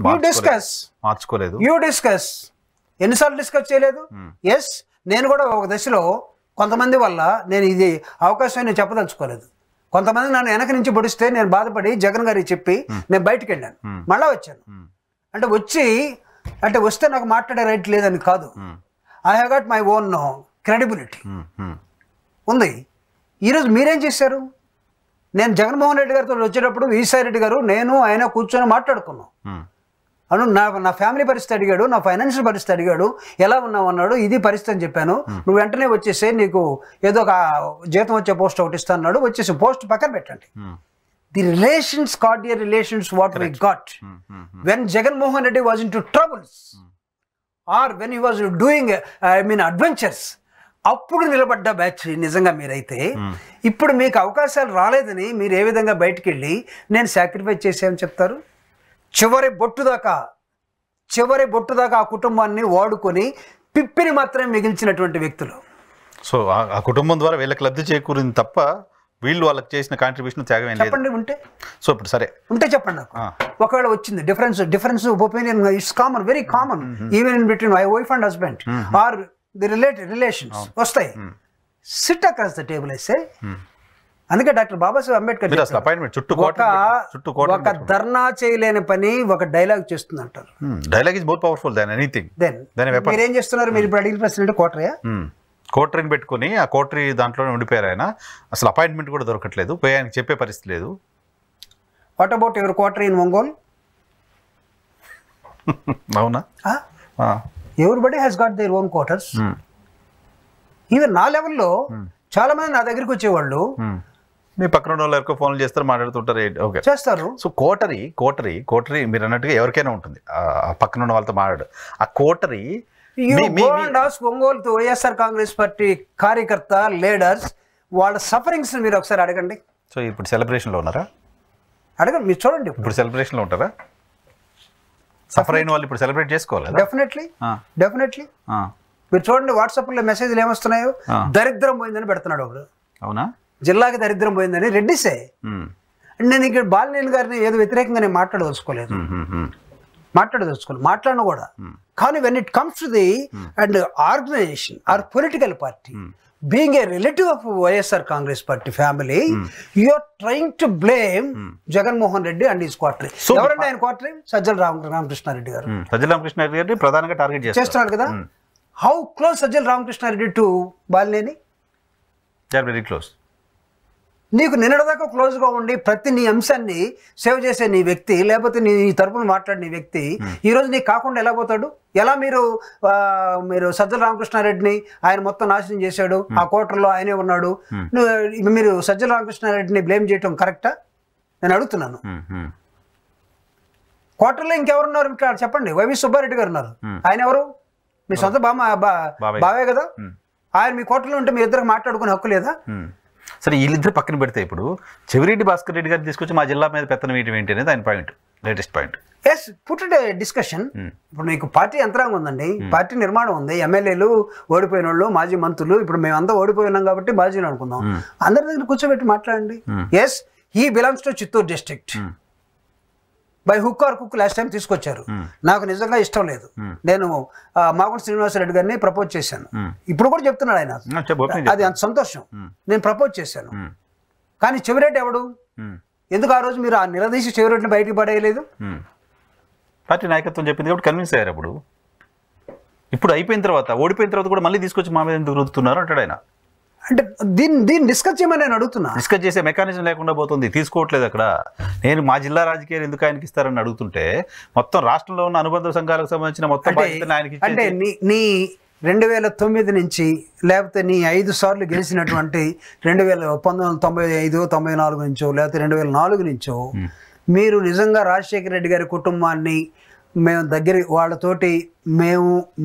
మార్చుకోలేదు. యూ డిస్కస్, ఎన్నిసార్లు డిస్కస్ చేయలేదు? ఎస్, నేను కూడా ఒక దశలో కొంతమంది వల్ల నేను ఇది అవకాశం నేను చెప్పదలుచుకోలేదు. కొంతమంది నన్ను వెనక నుంచి పొడిస్తే నేను బాధపడి జగన్ గారికి చెప్పి నేను బయటకు వెళ్ళాను, మళ్ళా వచ్చాను. అంటే వస్తే నాకు మాట్లాడే రైట్ లేదని కాదు. I have got my own credibility ఉంది. ఈరోజు మీరేం చేశారు? నేను జగన్మోహన్ రెడ్డి గారితో వచ్చేటప్పుడు ఈసారి రెడ్డి గారు నేను ఆయన కూర్చొని మాట్లాడుకున్నాం. అను నా ఫ్యామిలీ పరిస్థితి అడిగాడు, నా ఫైనాన్షియల్ పరిస్థితి అడిగాడు, ఎలా ఉన్నావు అన్నాడు, ఇది పరిస్థితి అని చెప్పాను. నువ్వు వెంటనే వచ్చేసే, నీకు ఏదో ఒక జీతం వచ్చే పోస్ట్ ఒకటి ఇస్తా అన్నాడు. వచ్చేసి పోస్ట్ పక్కన పెట్టండి. The relations, cordial relations what we got when Jaganmohan Reddy was into troubles or when he was doing adventures, అప్పుడు నిలబడ్డ బ్యాచ్ నిజంగా మీరైతే ఇప్పుడు మీకు అవకాశాలు రాలేదని మీరు ఏ విధంగా బయటికి వెళ్ళి నేను సాక్రిఫైస్ చేశామని చెప్తారు? చివరి బొట్టు దాకా ఆ కుటుంబాన్ని వాడుకొని పిప్పిని మాత్రమే మిగిల్చినటువంటి వ్యక్తులు. సో ఆ కుటుంబం ద్వారా వీళ్ళకి లబ్ధి చేకూరింది తప్ప వీళ్ళు వాళ్ళకి చేసిన కాంట్రిబ్యూషన్ త్యాగం ఏం లేదు. చెప్పండి ఉంటే. సో ఇప్పుడు సరే ఉంటే చెప్పండి నాకు. ఒకవేళ వచ్చింది difference of opinion, it's common, very common even in between my wife and husband or the relations వస్తాయి. సిట్ అక్రాస్ ద టేబుల్ వేస్తే. అందుకే డాక్టర్ బాబాసాహెబ్ అంబేద్కర్ ఒక ధర్నా చేయలేని పని ఒక డైలాగ్ చేస్తుంది అంటారు. Dialogue is more powerful than anything. మీరు ఏం చేస్తున్నారు? మీరు ఇప్పుడు అడిగిన ప్రశ్న అంటే కోటరీని పెట్టుకుని ఆ కోటరీ దాంట్లోనే ఉండిపోయారు ఆయన. అసలు అపాయింట్మెంట్ కూడా దొరకట్లేదు, పోయి ఆయనకి చెప్పే పరిస్థితి లేదు. What about your coterie in Ongole? అవునా? Everybody has got their own quarters. Even నా లెవెల్లో చాలా మంది నా దగ్గరికి వచ్చేవాళ్ళు మీ పక్కన వాళ్ళు ఎవరికో ఫోన్లు చేస్తారు, మాట్లాడుతుంటారు, ఓకే చేస్తారు. సో కోటరీ మీరు అన్నట్టుగా ఎవరికైనా ఉంటుంది, ఆ పక్కన ఉన్న వాళ్ళతో మాట్లాడు. ఆ కోటరీ ఒంగోలు వైఎస్ఆర్ కాంగ్రెస్ పార్టీ కార్యకర్త లీడర్స్ వాళ్ళ సఫరింగ్స్ మీరు ఒకసారి అడగండి. సో ఇప్పుడు సెలబ్రేషన్లో ఉన్నారా? అడగండి, మీరు చూడండి. ఇప్పుడు సెలబ్రేషన్లో ఉంటారా? సఫర్ అయిన వాళ్ళు ఇప్పుడు సెలబ్రేట్ చేసుకోవాలి. డెఫినెట్లీ మీరు చూడండి, వాట్సాప్లో మెసేజ్లు ఏమొస్తున్నాయో, దరిద్రం పోయిందని పెడుతున్నాడు ఒకడు. అవునా? జిల్లాకి దరిద్రం పోయిందని రెడ్డిసే. నేను ఇక్కడ బాలినేని గారిని ఏదో వ్యతిరేకంగా నేను మాట్లాడదలుచుకోలేదు, మాట్లాడను కూడా. కానీ when it comes to the and organization or political party being a relative of YSR Congress party family, you are trying to blame Jaganmohan Reddy and his coterie. ఎవరండి ఆయన క్వార్టరీ? సజ్జల రామకృష్ణారెడ్డి గారు. సజ్జల రామకృష్ణారెడ్డి గారిని ప్రధానంగా టార్గెట్ చేస్తున్నాడు కదా. How close Sajjala Ramakrishna Reddy to Balineni? They are very close. నీకు నిన్నటిదాకా క్లోజ్గా ఉండి ప్రతి నీ అంశాన్ని సేవ్ చేసే నీ వ్యక్తి, లేకపోతే నీ తరపున మాట్లాడిన వ్యక్తి ఈరోజు నీకు కాకుండా ఎలా పోతాడు? ఎలా మీరు సజ్జల రామకృష్ణారెడ్డిని ఆయన మొత్తం నాశనం చేశాడు, ఆ కోటర్లో ఆయనే ఉన్నాడు, మీరు సజ్జల రామకృష్ణారెడ్డిని బ్లేమ్ చేయటం కరెక్టా? నేను అడుగుతున్నాను. కోటర్లో ఇంకెవరున్నారు ఇక్కడ చెప్పండి? వైవి సుబ్బారెడ్డి గారు ఉన్నారు. ఆయన ఎవరు? మీ సొంత బావే కదా. ఆయన మీ కోటర్లో ఉంటే మీ ఇద్దరికి మాట్లాడుకునే హక్కు లేదా? సరే, వీళ్ళిద్దరు పక్కన పెడితే ఇప్పుడు చెవిరెడ్డి భాస్కర్ రెడ్డి గారిని తీసుకొచ్చి మా జిల్లా మీద పెత్తనం వేయడం ఏంటి అనేది ఆయన point, latest point. Yes, put it discussion. ఇప్పుడు మీకు పార్టీ యంత్రాంగం ఉందండి, పార్టీ నిర్మాణం ఉంది, ఎమ్మెల్యేలు ఓడిపోయిన వాళ్ళు, మాజీ మంత్రులు. ఇప్పుడు మేమంతా ఓడిపోయినాం కాబట్టి మాజీలు అనుకుందాం. అందరి దగ్గర కూర్చోబెట్టి మాట్లాడండి. Yes, he belongs to Chittoor district. By hook or కుక్ లాస్ట్ టైం తీసుకొచ్చారు. నాకు నిజంగా ఇష్టం లేదు. నేను మాగుంట శ్రీనివాసరెడ్డి గారిని ప్రపోజ్ చేశాను. ఇప్పుడు కూడా చెప్తున్నాడు ఆయన, అది అంత సంతోషం. నేను ప్రపోజ్ చేశాను. కానీ చెవిరెడ్డి ఎవడు? ఎందుకు ఆ రోజు మీరు ఆ నిలదీసి చెవిరెడ్డిని బయటికి పడేయలేదు? పార్టీ నాయకత్వం చెప్పింది కాబట్టి కన్విన్స్ అయ్యారు. ఇప్పుడు అయిపోయిన తర్వాత, ఓడిపోయిన తర్వాత కూడా మళ్ళీ తీసుకొచ్చి మా మీద ఎందుకు రుద్దుతున్నారు అంటాడు ఆయన. అంటే దీన్ని డిస్కస్ చేయమని నేను అడుగుతున్నా. డిస్కస్ చేసే మెకానిజం లేకుండా పోతుంది, తీసుకోవట్లేదు అక్కడ. నేను మా జిల్లా రాజకీయాలు ఎందుకు ఆయనకి ఇస్తారని అడుగుతుంటే మొత్తం రాష్ట్రంలో ఉన్న అనుబంధ సంఘాలకు సంబంధించిన మొత్తం ఆయనకి. అంటే నీ 2009 నుంచి లేకపోతే నీ 5 సార్లు గెలిచినటువంటి 1995, 94 నుంచో లేకపోతే 2004 నుంచో మీరు నిజంగా రాజశేఖర రెడ్డి గారి కుటుంబాన్ని మేము వాళ్ళతోటి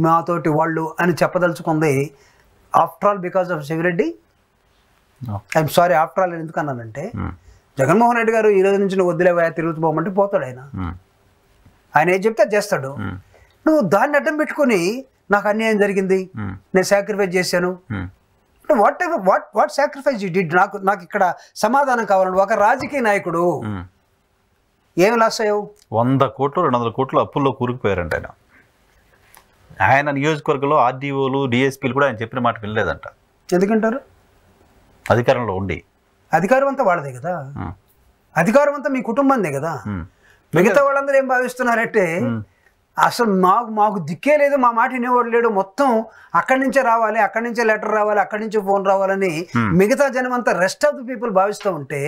మాతోటి వాళ్ళు అని చెప్పదలుచుకుంది after all because of Chevireddy. I'm sorry, after all ఎందుకు అన్నానంటే జగన్మోహన్ రెడ్డి గారు ఈ రోజు నుంచి నువ్వు వద్దులే తిరుగుతూ పోమంటే పోతాడు ఆయన. ఆయన ఏం చెప్తే చేస్తాడు. నువ్వు దాన్ని అడ్డం పెట్టుకుని నాకు అన్యాయం జరిగింది, నేను సాక్రిఫైస్ చేశాను. What sacrifice you did? నాకు ఇక్కడ సమాధానం కావాలండి. ఒక రాజకీయ నాయకుడు ఏమి లాస్ అయ్యావు? 100 కోట్లు 200 కోట్లు అప్పుల్లో కూరుకుపోయారంట ఆయన. ఆయన నియోజకవర్గంలో ఆర్డీఓలు, డిఎస్పీలు కూడా ఆయన చెప్పిన మాట వినలేదంట. ఎందుకంటారు? అధికారంలో ఉండి. అధికారం అంతా వాళ్ళదే కదా, అధికారం అంతా మీ కుటుంబందే కదా. మిగతా వాళ్ళందరూ ఏం భావిస్తున్నారంటే అసలు మాకు దిక్కే లేదు, మా మాట వినేవాడు లేడు, మొత్తం అక్కడి నుంచే రావాలి, అక్కడి నుంచే లెటర్ రావాలి, అక్కడి నుంచే ఫోన్ రావాలని మిగతా జనం అంతా రెస్ట్ ఆఫ్ ది పీపుల్ భావిస్తూ ఉంటే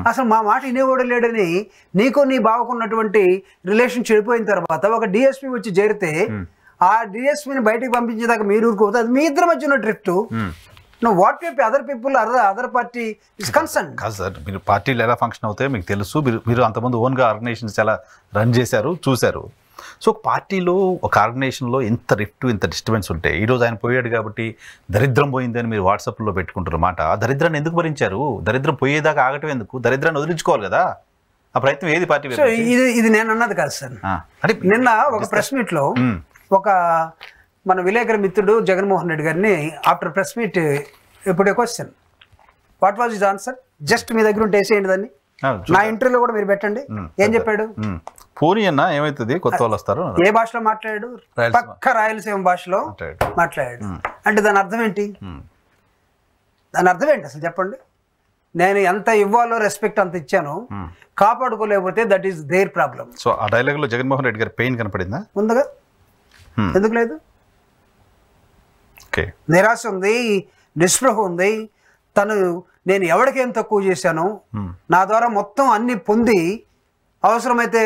అసలు మా మాట వినేవాడు లేడని నీకు నీ బావకున్నటువంటి రిలేషన్ చెడిపోయిన తర్వాత ఒక డిఎస్పీ వచ్చి చేరితే ఆ డిఎస్పీని బయటకు పంపించేదాకా మీరు ఊరుకోవద్దు. అది మీ ఇద్దరి మధ్య ఉన్న drift. What will other people other party is concern. కాదు సార్, మీరు పార్టీలు ఎలా ఫంక్షన్ అవుతాయో మీకు తెలుసు. మీరు అంతమంది ఓన్గా ఆర్గనైజేషన్స్ ఎలా రన్ చేశారు, చూశారు. సో పార్టీలో ఒక ఆర్గనైజేషన్లో ఇంత రిఫ్ట్ ఇంత డిస్టర్బెన్స్ ఉంటే ఈరోజు ఆయన పోయాడు కాబట్టి దరిద్రం పోయిందని మీరు వాట్సాప్లో పెట్టుకుంటున్న మాట ఆ దరిద్రాన్ని ఎందుకు భరించారు? దరిద్రం పోయేదాకా ఆగటం ఎందుకు? దరిద్రాన్ని వదిలించుకోవాలి కదా. ఆ ప్రయత్నం ఏది పార్టీ? ఇది నేను అన్నది కాదు సార్. అంటే నిన్న ఒక ప్రెస్ మీట్లో ఒక మన విలేకరు మిత్రుడు జగన్మోహన్ రెడ్డి గారిని ఆఫ్టర్ ప్రెస్ మీట్ ఇప్పుడు question what was his answer? Just మీ దగ్గర ఉంటే వేసేయండి దాన్ని, నా ఇంటర్వ్యూలో కూడా మీరు పెట్టండి. ఏం చెప్పాడు? పోనీ అన్న ఏమైతుంది, కొత్త వాళ్ళు వస్తారు. ఏ భాషలో మాట్లాడాడు? పక్క రాయలసీమ భాషలో మాట్లాడాడు. అంటే దాని అర్థం ఏంటి? దాని అర్థం ఏంటి అసలు చెప్పండి? నేను ఎంత ఇవ్వాలో రెస్పెక్ట్ అంత ఇచ్చాను, కాపాడుకోలేకపోతే that is their problem. So ఆ డైలాగ్ లో జగన్మోహన్ రెడ్డి గారి పెయిన్ కనపడిందా? ఉందిగా, ఎందుకు లేదు? నిరాశ ఉంది, నిస్పృహ ఉంది. నేను ఎవరికేం తక్కువ చేశాను, నా ద్వారా మొత్తం అన్ని పొంది అవసరమైతే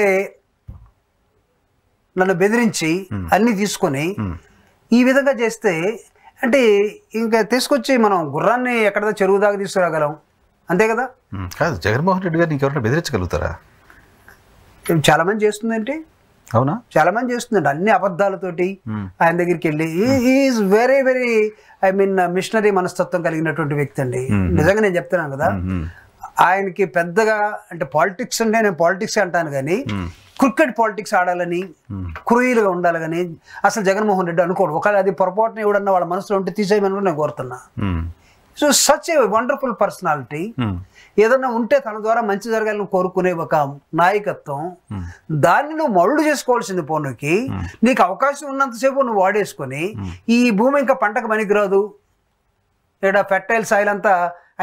నన్ను బెదిరించి అన్ని తీసుకొని ఈ విధంగా చేస్తే అంటే ఇంకా తీసుకొచ్చి మనం గుర్రాన్ని ఎక్కడ చెరువు దాకా తీసుకురాగలం, అంతే కదా? కాదు, జగన్మోహన్ రెడ్డి గారిని ఎవరైనా బెదిరించగలుగుతారా? చాలా మంది చేస్తుందంటే, అవునా, చాలా మంది చేస్తుందండి అన్ని అబద్ధాలతోటి ఆయన దగ్గరికి వెళ్ళి. ఈజ్ వెరీ వెరీ మిషనరీ మనస్తత్వం కలిగినటువంటి వ్యక్తి అండి. నిజంగా నేను చెప్తున్నాను కదా, ఆయనకి పెద్దగా అంటే పాలిటిక్స్ అంటే నేను పాలిటిక్స్ అంటాను కానీ క్రికెట్ పాలిటిక్స్ ఆడాలని క్రూయలుగా ఉండాలి కానీ అసలు జగన్మోహన్ రెడ్డి అనుకోడు. ఒకవేళ అది పొరపాటున ఎవడన్నా వాళ్ళ మనసులో ఉంటే తీసేయమని కూడా నేను కోరుతున్నా. So such a wonderful personality. ఏదన్నా ఉంటే తన ద్వారా మంచి జరగాలని కోరుకునే ఒక నాయకత్వం, దాన్ని నువ్వు మరుడు చేసుకోవాల్సింది. పోనుకి నీకు అవకాశం ఉన్నంతసేపు నువ్వు వాడేసుకొని ఈ భూమి ఇంకా పంటకు పనికిరాదు, ఇక్కడ ఫెర్టైల్ సాయిల్ అంతా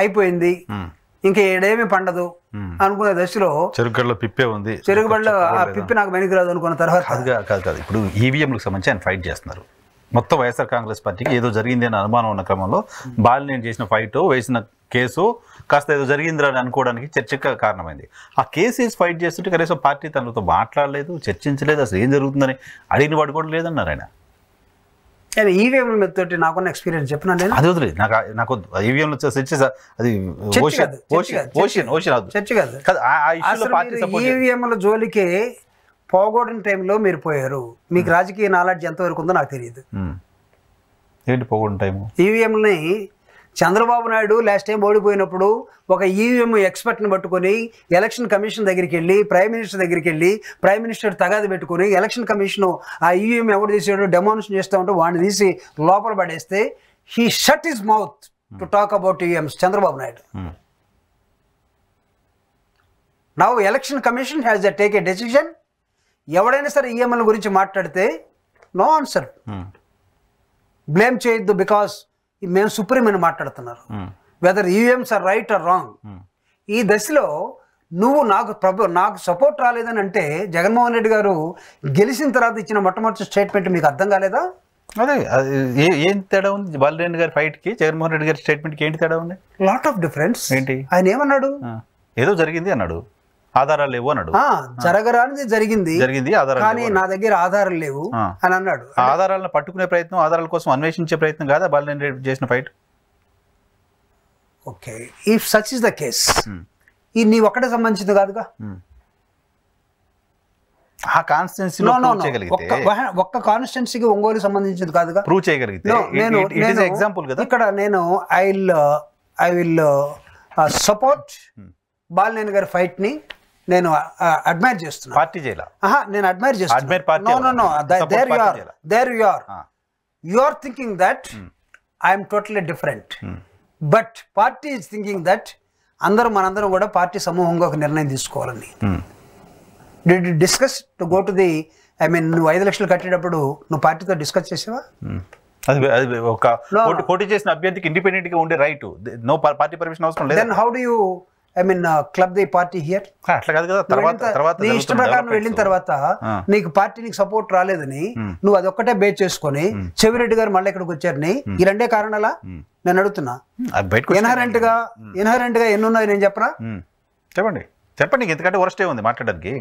అయిపోయింది, ఇంకా ఏడేమి పండదు అనుకునే దశలో చెరుకుగడలో పిప్పే ఉంది, చెరుగుబడిలో ఆ పిప్పి నాకు పనికిరాదు అనుకున్న తర్వాత కాదు. ఇప్పుడు ఈవీఎంలకు సంబంధించి ఆయన ఫైట్ చేస్తున్నారు. మొత్తం వైఎస్ఆర్ కాంగ్రెస్ పార్టీకి ఏదో జరిగింది అని అనుమానం ఉన్న క్రమంలో బాలినేని చేసిన ఫైట్, వేసిన కేసు కాస్త ఏదో జరిగిందని అనుకోవడానికి చర్చకు కారణమైంది. ఆ కేసు వేసి ఫైట్ చేస్తుంటే కనీసం పార్టీ తనతో మాట్లాడలేదు, చర్చించలేదు, అసలు ఏం జరుగుతుందని అడిగిన వాడు కూడా లేదన్నారు ఆయన. ఈవీఎం తోటి నాకున్న ఎక్స్పీరియన్స్ చెప్పిన నేను అది వదిలేదు. నాకు ఈవీఎం అది ఈవీఎంల జోలికే పోగొట్టిన టైంలో మీరు పోయారు. మీకు రాజకీయ నాలెడ్జ్ ఎంతవరకు ఉందో నాకు తెలియదు. ఏంటి పోగొట్టిన టైము? ఈవీఎంని చంద్రబాబు నాయుడు లాస్ట్ టైం ఓడిపోయినప్పుడు ఒక ఈవీఎం ఎక్స్పర్ట్ని పట్టుకొని ఎలక్షన్ కమిషన్ దగ్గరికి వెళ్ళి ప్రైమ్ మినిస్టర్ దగ్గరికి వెళ్ళి ప్రైమ్ మినిస్టర్ తగాది పెట్టుకుని ఎలక్షన్ కమిషన్ ఆ ఈవీఎం ఎవరు తీసాడో డెమాన్స్ట్రేషన్ చేస్తూ ఉంటే వాడిని తీసి లోపల పడేస్తే he shut his mouth to talk about EVMs Chandrababu Naidu. Now election commission has the take a decision. ఎవడైనా సరే ఈఎంఎల్ గురించి మాట్లాడితే నో ఆన్సర్, బ్లేమ్ చేయొద్దు, బికాస్ మేము సుప్రీం అని మాట్లాడుతున్నారు. Whether EVMs are right or wrong. ఈ దశలో నువ్వు నాకు సపోర్ట్ రాలేదని అంటే జగన్మోహన్ రెడ్డి గారు గెలిచిన తర్వాత ఇచ్చిన మొట్టమొదటి స్టేట్మెంట్ మీకు అర్థం కాలేదా? అదే ఏం తేడా ఉంది బాలినేని గారి ఫైట్ కి జగన్మోహన్ రెడ్డి గారి స్టేట్మెంట్ కి ఏంటి తేడా ఉంది? Lot of difference. ఏంటి? ఆయన ఏమన్నాడు? ఏదో జరిగింది అన్నాడు, ఆధారాలు లేవు అన్నాడు. జరగరానిది జరిగింది, కానీ నా దగ్గర ఆధారాలు లేవు అని అన్నాడు. ఆధారాలను పట్టుకునే ప్రయత్నం, ఆధారాల కోసం అన్వేషించే ప్రయత్నం కాదా బాలినేని రెడ్డి చేసిన fight? Okay, if such is the case, ఈ నీ ఒక్కటే సంబంధించింది కాదుగా. ఆ కాన్స్టిట్యున్సీలో ఒక్క కాన్స్టిట్యున్సీకి ఒంగోలు సంబంధించింది కాదుగా. ప్రూవ్ చేయగలిగితే ఎగ్జాంపుల్ కదా. ఇక్కడ నేను ఐ విల్ సపోర్ట్ బాలినేని గారి ఫైట్ ని నేను అడ్మైర్ చేస్తున్నా. పార్టీ చేయాల, నేను అడ్మైర్ చేస్తున్నా. There you are thinking that I'm totally different, but party is thinking that మనందరం కూడా పార్టీ సమూహంగా ఒక నిర్ణయం తీసుకోవాలని. Did you discuss to go to the నువ్వు 5 లక్షలు కట్టేటప్పుడు నువ్వు పార్టీతో డిస్కస్ చేసావా? అది ఒక పోటీ చేసిన అభ్యర్థికి ఇండిపెండెంట్ గా ఉండే రైట్, నో పార్టీ పర్మిషన్ అవసరం లేదు. Then how do you club the party here? అట్లా కాదు కదా. తర్వాత నీ ఇష్ట ప్రకారం వెళ్ళిన తర్వాత నీకు పార్టీ నీకు సపోర్ట్ రాలేదని నువ్వు అదొక్కటే బేస్ చేసుకొని చెవిరెడ్డి గారు మళ్ళీ ఇక్కడికి వచ్చారని, ఈ రెండే కారణాలా నేను అడుగుతున్నా. ఇన్హరెంట్ గా ఎన్ని ఉన్నాయి నేను చెప్పరా? చెప్పండి. ఎందుకంటే వరస్ట్ ఉంది మాట్లాడడానికి.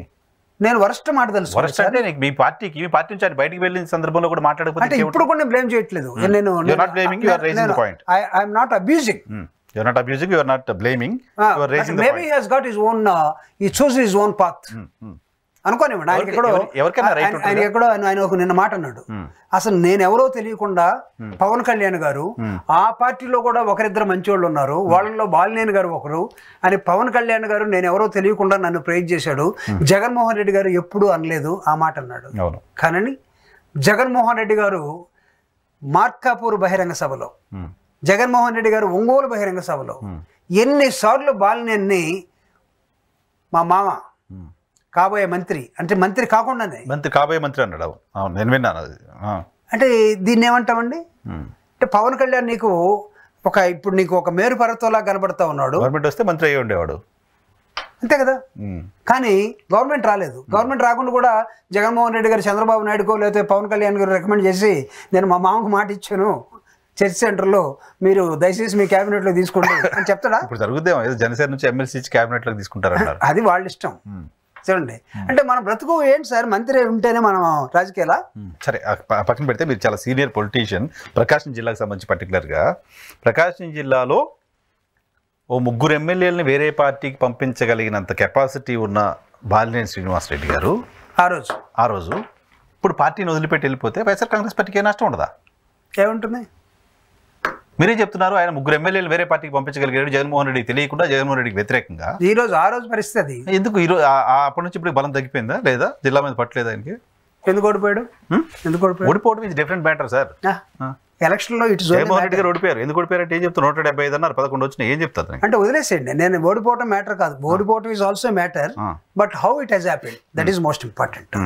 నేను వరస్ట్ మాట తెలుసు. వరస్ట్ అంటే మీ పార్టీ నుంచి ఆయన బయటికి వెళ్ళిన సందర్భంలో కూడా మాట్లాడకపోతే ఇప్పుడు కూడా బ్లేమ్ చేయట్లేదు. నేను I'm not abusing. You are not abusing, you are not blaming, you are raising the maybe point. He has got his own he chose his own path. అనుకోనివ్వండి, ఆయన ఎక్కడో ఎవరికైనా రైట్ ఉంటుంది. ఆయన ఎక్కడో ఆయన ఒక నిన్న మాట అన్నాడు, అసలు నేను ఎవరో తెలియకుండా పవన్ కళ్యాణ్ గారు ఆ పార్టీలో కూడా ఒకరిద్దరు మంచి వాళ్ళు ఉన్నారు, వాళ్ళలో బాలినేని గారు ఒకరు అని పవన్ కళ్యాణ్ గారు నేను ఎవరో తెలియకుండా నన్ను ప్రైజ్ చేశాడు, జగన్మోహన్ రెడ్డి గారు ఎప్పుడూ అనలేదు ఆ మాట అన్నాడు. కానీ జగన్మోహన్ రెడ్డి గారు మార్కాపూర్ బహిరంగ సభలో, జగన్మోహన్ రెడ్డి గారు ఒంగోలు బహిరంగ సభలో ఎన్నిసార్లు బాలినేని మా మామ కాబోయే మంత్రి, అంటే మంత్రి కాకుండానే మంత్రి కాబోయే మంత్రి అన్నాడు. నేను విన్నాను అది. అంటే దీన్ని ఏమంటామండి? అంటే పవన్ కళ్యాణ్ నీకు ఇప్పుడు నీకు ఒక మేరు పర్వతంలా కనబడతా ఉన్నాడు. గవర్నమెంట్ వస్తే మంత్రి అయ్యి ఉండేవాడు, అంతే కదా. కానీ గవర్నమెంట్ రాలేదు. గవర్నమెంట్ రాకుండా కూడా జగన్మోహన్ రెడ్డి గారు చంద్రబాబు నాయుడుకో లేకపోతే పవన్ కళ్యాణ్ గారు రికమెండ్ చేసి నేను మా మామకు మాట ఇచ్చాను చర్చ్ సెంటర్లో, మీరు దయచేసి మీ క్యాబినెట్లో తీసుకోండి అని చెప్తాడా? ఇప్పుడు జరుగుద్దేమో, జనసేన నుంచి ఎమ్మెల్సీ క్యాబినెట్లోకి తీసుకుంటారన్నారు. అది వాళ్ళ ఇష్టం. చూడండి, అంటే మన బ్రతుకు ఏంటి సార్, మంత్రి ఉంటేనే మనం రాజకీయాల. సరే పక్కన పెడితే మీరు చాలా సీనియర్ పొలిటీషియన్. ప్రకాశం జిల్లాకు సంబంధించి పర్టికులర్గా ప్రకాశం జిల్లాలో ఓ 3 ఎమ్మెల్యేలని వేరే పార్టీకి పంపించగలిగినంత కెపాసిటీ ఉన్న బాలినేని శ్రీనివాసరెడ్డి గారు ఆ రోజు ఇప్పుడు పార్టీని వదిలిపెట్టి వెళ్ళిపోతే వైఎస్ఆర్ కాంగ్రెస్ పార్టీకి ఏ నష్టం ఉండదా? ఏముంటుంది? మీరే చెప్తున్నారు ఆయన 3 ఎమ్మెల్యేలు వేరే పార్టీకి పంపించగలిగాడు జగన్మోహన్ రెడ్డికి తెలియకుండా, జగన్మోహన్ రెడ్డికి వ్యతిరేకంగా. ఆ రోజు పరిస్థితి ఎందుకు అప్పటి నుంచి ఇప్పుడు బలం తగ్గిపోయిందా లేదా? జిల్లా మీద పట్టలేదా ఆయనకి? ఎందుకు ఓడిపోయాడు? ఓడిపోవడం is different matter sir. Election లో జగన్మోహన్ రెడ్డి గారు ఓడిపోయారు. ఎందుకు ఓడిపోయారు అంటే ఏం చెప్తారు? 175 అన్నారు, 11 వచ్చినాయి. ఏం చెప్తారు అంటే వదిలేసేయండి. నేను ఓడిపోవడం మ్యాటర్ కాదు, ఓడిపోవడం is also matter, but how it has happened that is most important.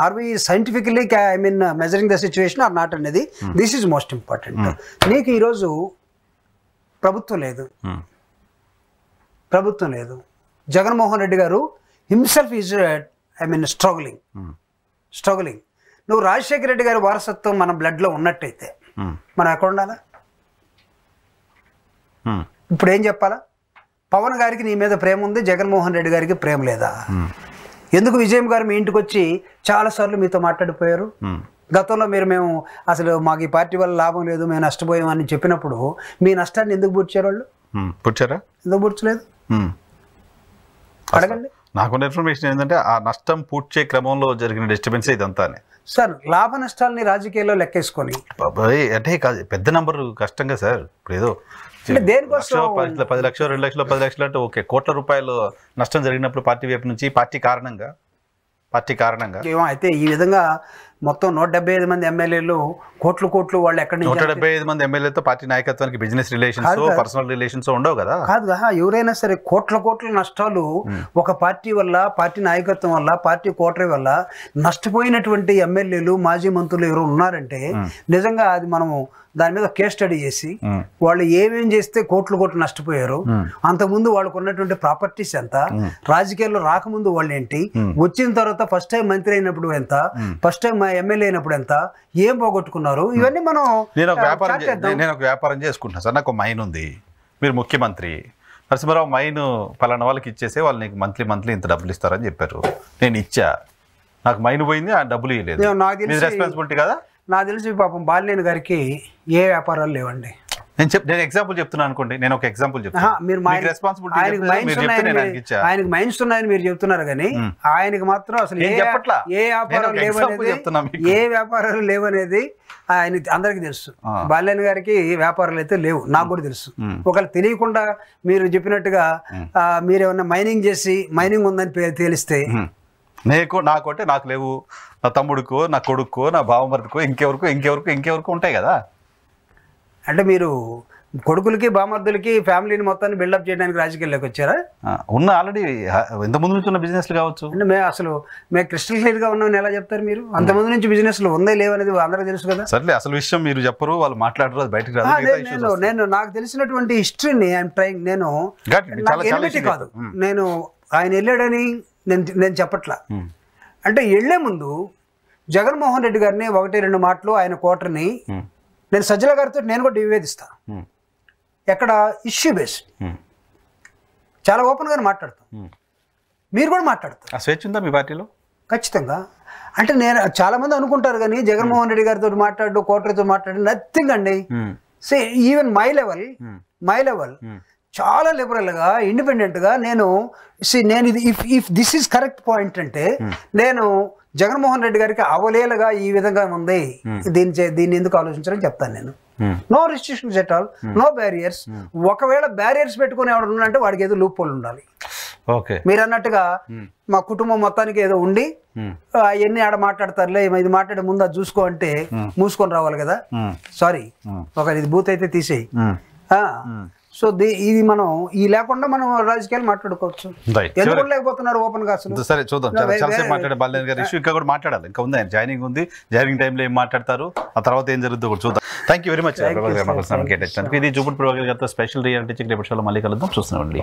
Or we scientifically measuring the situation or not అనేది దిస్ ఈజ్ మోస్ట్ ఇంపార్టెంట్. నీకు ఈరోజు ప్రభుత్వం లేదు, జగన్మోహన్ రెడ్డి గారు హిమ్సెల్ఫ్ ఈజ్ స్ట్రగులింగ్. నువ్వు రాజశేఖర రెడ్డి గారి వారసత్వం మన బ్లడ్లో ఉన్నట్టయితే మనం ఎక్కడ ఉండాలా? ఇప్పుడు ఏం చెప్పాలా? పవన్ గారికి నీ మీద ప్రేమ ఉంది, జగన్మోహన్ రెడ్డి గారికి ప్రేమ లేదా? ఎందుకు విజయం గారు మీ ఇంటికి వచ్చి చాలాసార్లు మీతో మాట్లాడిపోయారు? గతంలో మేము అసలు మాకు ఈ పార్టీ వల్ల లాభం లేదు, మేము నష్టపోయామని చెప్పినప్పుడు మీ నష్టాన్ని ఎందుకు పూడ్చారు వాళ్ళు? ఎందుకు పూడ్చలేదు? అడగండి. నాకున్న ఇన్ఫర్మేషన్ ఏంటంటే ఆ నష్టం పూడ్చే క్రమంలో జరిగిన డిస్టర్బెన్స్ ఇదంతా సార్. లాభ నష్టాలని రాజకీయాల్లో లెక్కేసుకొని అంటే పెద్ద నంబర్ కష్టంగా సార్. ఇప్పుడు ఏదో దేనికోసం 10 లక్షలు 2 లక్షలు 10 లక్షలు అంటే ఓకే, కోట్ల రూపాయలు నష్టం జరిగినప్పుడు పార్టీ వైపు నుంచి పార్టీ కారణంగా అయితే ఈ విధంగా మొత్తం 175 మంది ఎమ్మెల్యేలు కోట్లు వాళ్ళు ఎక్కడి నుంచి 175 మంది ఎమ్మెల్యేలతో పార్టీ నాయకత్వానికి బిజినెస్ రిలేషన్స్, పర్సనల్ రిలేషన్స్ ఉండవు కదా? కాదు, ఎవరైనా సరే కోట్ల నష్టాలు ఒక పార్టీ వల్ల, పార్టీ నాయకత్వం వల్ల, పార్టీ కోటరీ వల్ల నష్టపోయినటువంటి ఎమ్మెల్యేలు, మాజీ మంత్రులు ఎవరు ఉన్నారంటే నిజంగా అది మనము దాని మీద కేస్ స్టడీ చేసి వాళ్ళు ఏమేం చేస్తే కోట్లు నష్టపోయారు, అంతకుముందు వాళ్ళకు ఉన్నటువంటి ప్రాపర్టీస్ ఎంత, రాజకీయాల్లో రాకముందు వాళ్ళు ఏంటి, వచ్చిన తర్వాత ఫస్ట్ టైం మంత్రి అయినప్పుడు ఎంత, ఫస్ట్ టైం ఎమ్మెల్యే అయినప్పుడు ఎంత, ఏం పోగొట్టుకున్నారు, ఇవన్నీ మనం. నేను ఒక వ్యాపారం చేసుకుంటున్నా సార్, నాకు మైన్ ఉంది, మీరు ముఖ్యమంత్రి, నరసింహారావు మైన్ పలానా వాళ్ళకి ఇచ్చేసే వాళ్ళు నీకు మంత్లీ ఇంత డబ్బులు ఇస్తారని చెప్పారు, నేను ఇచ్చా, నాకు మైన్ పోయింది, ఆ డబ్బులు ఇవ్వలేదు, రెస్పాన్సిబిలిటీ కదా? నాకు తెలిసి పాపం బాలినేని గారికి ఏ వ్యాపారాలు లేవండి. నేను ఎగ్జాంపుల్ చెప్తున్నాను అనుకోండి, నేను ఒక ఎగ్జాంపుల్ చెప్తాను. ఆయనకు మైన్స్ ఉన్నాయని మీరు చెప్తున్నారు కానీ ఆయనకు మాత్రం అసలు ఏ వ్యాపారాలు లేవనేది ఆయన అందరికి తెలుసు. బాలినేని గారికి వ్యాపారాలు అయితే లేవు, నాకు కూడా తెలుసు. ఒకవేళ తెలియకుండా మీరు చెప్పినట్టుగా మీరేమన్నా మైనింగ్ చేసి మైనింగ్ ఉందని తేలిస్తే నాకంటే నాకు లేవు, నా తమ్ముడికో, నా కొడుకో, నా బావమరిదికో, ఇంకెవరకు ఉంటాయి కదా. అంటే మీరు కొడుకులకి, బామర్దులకి, ఫ్యామిలీని మొత్తాన్ని బిల్డప్ చేయడానికి రాజకీయాల్లోకి వచ్చారా? ఉన్న ఆల్రెడీ ఇంతకుముందు నుంచి ఉన్న బిజినెస్లు కావచ్చు. అంటే మేము క్రిస్టల్ క్లియర్ గా ఉన్నామని ఎలా చెప్తారు మీరు? అంతకుముందు నుంచి బిజినెస్లు ఉందే లేవనేది అందరికీ తెలుసు కదా. సర్లే, అసలు విషయం మీరు చెప్పరు, వాళ్ళు మాట్లాడరు, అది బయటకు రాదు. నేను నాకు తెలిసినటువంటి హిస్టరీని ఐఎమ్ ట్రైంగ్. నేను కాదు, నేను ఆయన వెళ్ళాడని నేను చెప్పట్లా. అంటే వెళ్లే ముందు జగన్మోహన్ రెడ్డి గారిని 1-2 మాటలు ఆయన కోటర్ని నేను సజ్జల గారితో నేను కూడా వివేదిస్తా. ఎక్కడ ఇష్యూ బేస్డ్ చాలా ఓపెన్గా మాట్లాడతాం, మీరు కూడా మాట్లాడతారు. స్వేచ్ఛ ఉందా మీ పార్టీలో? ఖచ్చితంగా. అంటే నేను చాలా మంది అనుకుంటారు కానీ జగన్మోహన్ రెడ్డి గారితో కోటరీతో మాట్లాడు నథింగ్ అండి. సే ఈవెన్ మై లెవెల్ చాలా లిబరల్గా ఇండిపెండెంట్గా నేను ఇది if this is correct point అంటే నేను జగన్మోహన్ రెడ్డి గారికి అవలేలుగా ఈ విధంగా ఉంది, దీన్ని ఎందుకు ఆలోచించాలని చెప్తాను నేను. No restrictions at all, no barriers. ఒకవేళ బ్యారియర్స్ పెట్టుకుని ఎవడు ఉన్నాడంటే వాడికి ఏదో లూప్ హోల్ ఉండాలి. మీరు అన్నట్టుగా మా కుటుంబం మొత్తానికి ఏదో ఉండి ఎన్ని ఆడ మాట్లాడతారులే, ఇది మాట్లాడే ముందు అది చూసుకో అంటే మూసుకొని రావాలి కదా. సారీ, ఒక ఇది బూత్ అయితే తీసేయి. సో ఇది మనం ఈ లేకుండా మనం రాజకీయాలు మాట్లాడుకోవచ్చు. ఎందుకు లేకపోతున్నారు ఓపెన్ గా అసలు? సరే చూద్దాం. మాట్లాడే బాలనేని గారి ఇష్యూ ఇంకా కూడా మాట్లాడాలి, ఇంకా ఉంది, ఆయన జాయినింగ్ ఉంది. జాయినింగ్ టైంలో ఏం మాట్లాడతారు, ఆ తర్వాత ఏం జరుగుతుందో కూడా చూద్దాం. Thank you very much. ఇది జూపూడి ప్రభాకర్ గారితో స్పెషల్ రియాలిటీ చెక్. రేపటి షోలో మళ్ళీ కలుద్దాం. చూస్తున్నామండి.